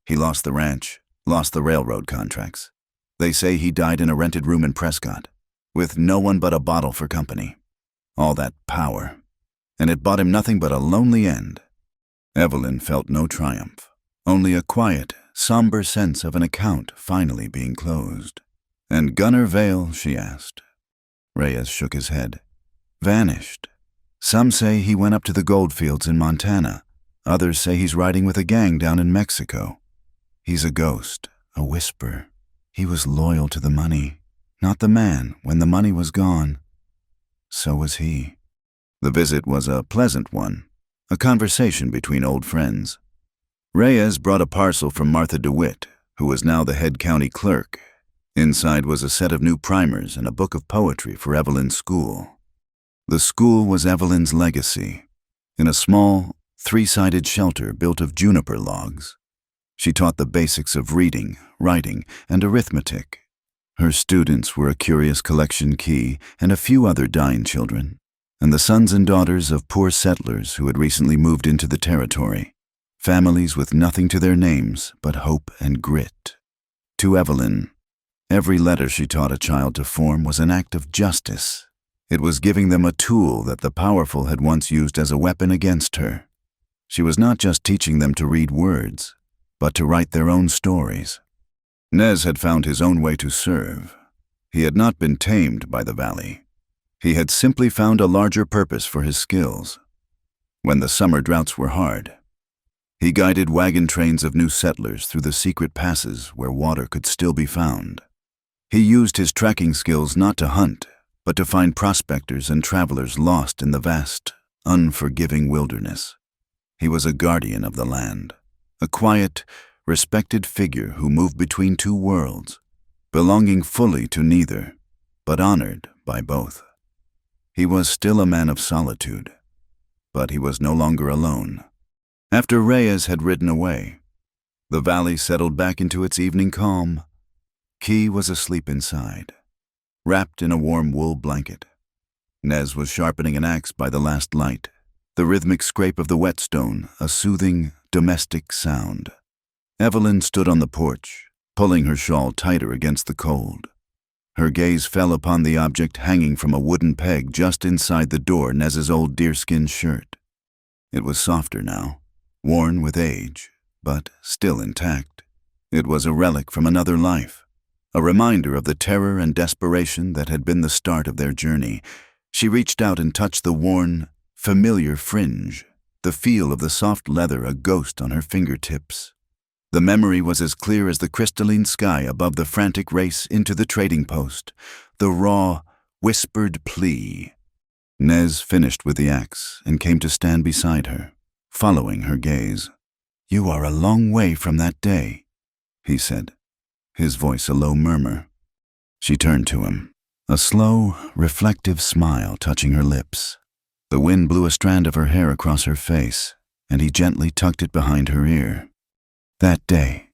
He lost the ranch, lost the railroad contracts. They say he died in a rented room in Prescott, with no one but a bottle for company. All that power. And it bought him nothing but a lonely end." Evelyn felt no triumph, only a quiet, somber sense of an account finally being closed. "And Gunner Vale?" she asked. Reyes shook his head. "Vanished. Some say he went up to the goldfields in Montana. Others say he's riding with a gang down in Mexico. He's a ghost, a whisper. He was loyal to the money, not the man when the money was gone. So was he." The visit was a pleasant one, a conversation between old friends. Reyes brought a parcel from Martha DeWitt, who was now the head county clerk. Inside was a set of new primers and a book of poetry for Evelyn's school. The school was Evelyn's legacy. In a small, 3-sided shelter built of juniper logs, she taught the basics of reading, writing, and arithmetic. Her students were a curious collection Key and a few other dying children, and the sons and daughters of poor settlers who had recently moved into the territory, families with nothing to their names but hope and grit. To Evelyn, every letter she taught a child to form was an act of justice. It was giving them a tool that the powerful had once used as a weapon against her. She was not just teaching them to read words, but to write their own stories. Nez had found his own way to serve. He had not been tamed by the valley. He had simply found a larger purpose for his skills. When the summer droughts were hard, he guided wagon trains of new settlers through the secret passes where water could still be found. He used his tracking skills not to hunt, but to find prospectors and travelers lost in the vast, unforgiving wilderness. He was a guardian of the land, a quiet, respected figure who moved between 2 worlds, belonging fully to neither, but honored by both. He was still a man of solitude, but he was no longer alone. After Reyes had ridden away, the valley settled back into its evening calm. Key was asleep inside, wrapped in a warm wool blanket. Nez was sharpening an axe by the last light, the rhythmic scrape of the whetstone a soothing, domestic sound. Evelyn stood on the porch, pulling her shawl tighter against the cold. Her gaze fell upon the object hanging from a wooden peg just inside the door, Nez's old deerskin shirt. It was softer now, worn with age, but still intact. It was a relic from another life, a reminder of the terror and desperation that had been the start of their journey. She reached out and touched the worn, familiar fringe, the feel of the soft leather a ghost on her fingertips. The memory was as clear as the crystalline sky above the frantic race into the trading post, the raw, whispered plea. Nez finished with the axe and came to stand beside her, following her gaze. "You are a long way from that day," he said, his voice a low murmur. She turned to him, a slow, reflective smile touching her lips. The wind blew a strand of her hair across her face, and he gently tucked it behind her ear. "That day,"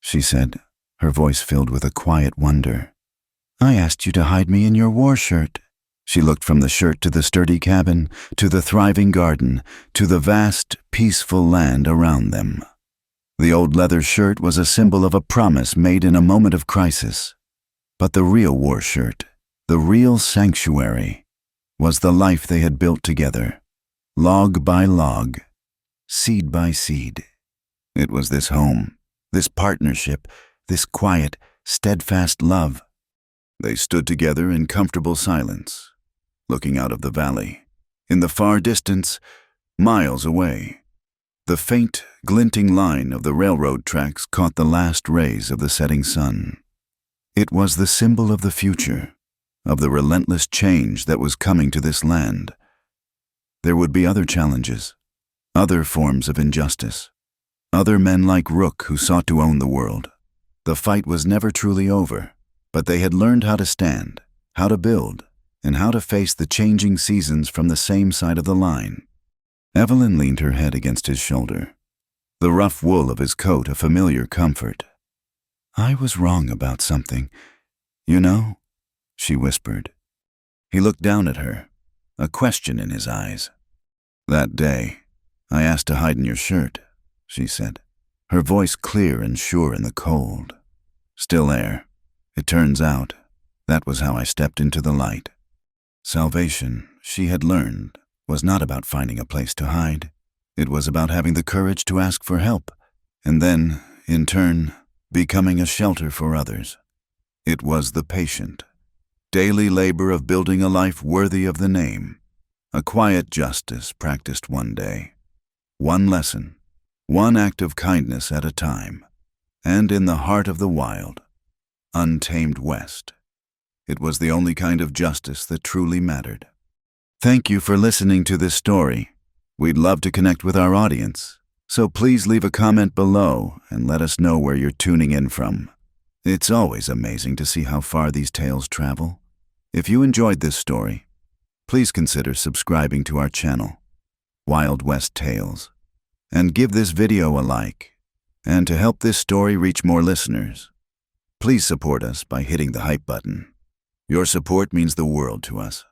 she said, her voice filled with a quiet wonder, "I asked you to hide me in your war shirt." She looked from the shirt to the sturdy cabin, to the thriving garden, to the vast, peaceful land around them. The old leather shirt was a symbol of a promise made in a moment of crisis. But the real war shirt, the real sanctuary, was the life they had built together, log by log, seed by seed. It was this home, this partnership, this quiet, steadfast love. They stood together in comfortable silence, looking out of the valley. In the far distance, miles away, the faint, glinting line of the railroad tracks caught the last rays of the setting sun. It was the symbol of the future, of the relentless change that was coming to this land. There would be other challenges, other forms of injustice, other men like Rook who sought to own the world. The fight was never truly over, but they had learned how to stand, how to build, and how to face the changing seasons from the same side of the line. Evelyn leaned her head against his shoulder, the rough wool of his coat a familiar comfort. "I was wrong about something, you know," she whispered. He looked down at her, a question in his eyes. "That day, I asked to hide in your shirt," she said, her voice clear and sure in the cold. "Still air. It turns out, that was how I stepped into the light." Salvation, she had learned, was not about finding a place to hide. It was about having the courage to ask for help, and then, in turn, becoming a shelter for others. It was the patient, daily labor of building a life worthy of the name, a quiet justice practiced one day, one lesson, one act of kindness at a time, and in the heart of the wild, untamed West. It was the only kind of justice that truly mattered. Thank you for listening to this story. We'd love to connect with our audience, so please leave a comment below and let us know where you're tuning in from. It's always amazing to see how far these tales travel. If you enjoyed this story, please consider subscribing to our channel, Wild West Tales, and give this video a like. And to help this story reach more listeners, please support us by hitting the hype button. Your support means the world to us.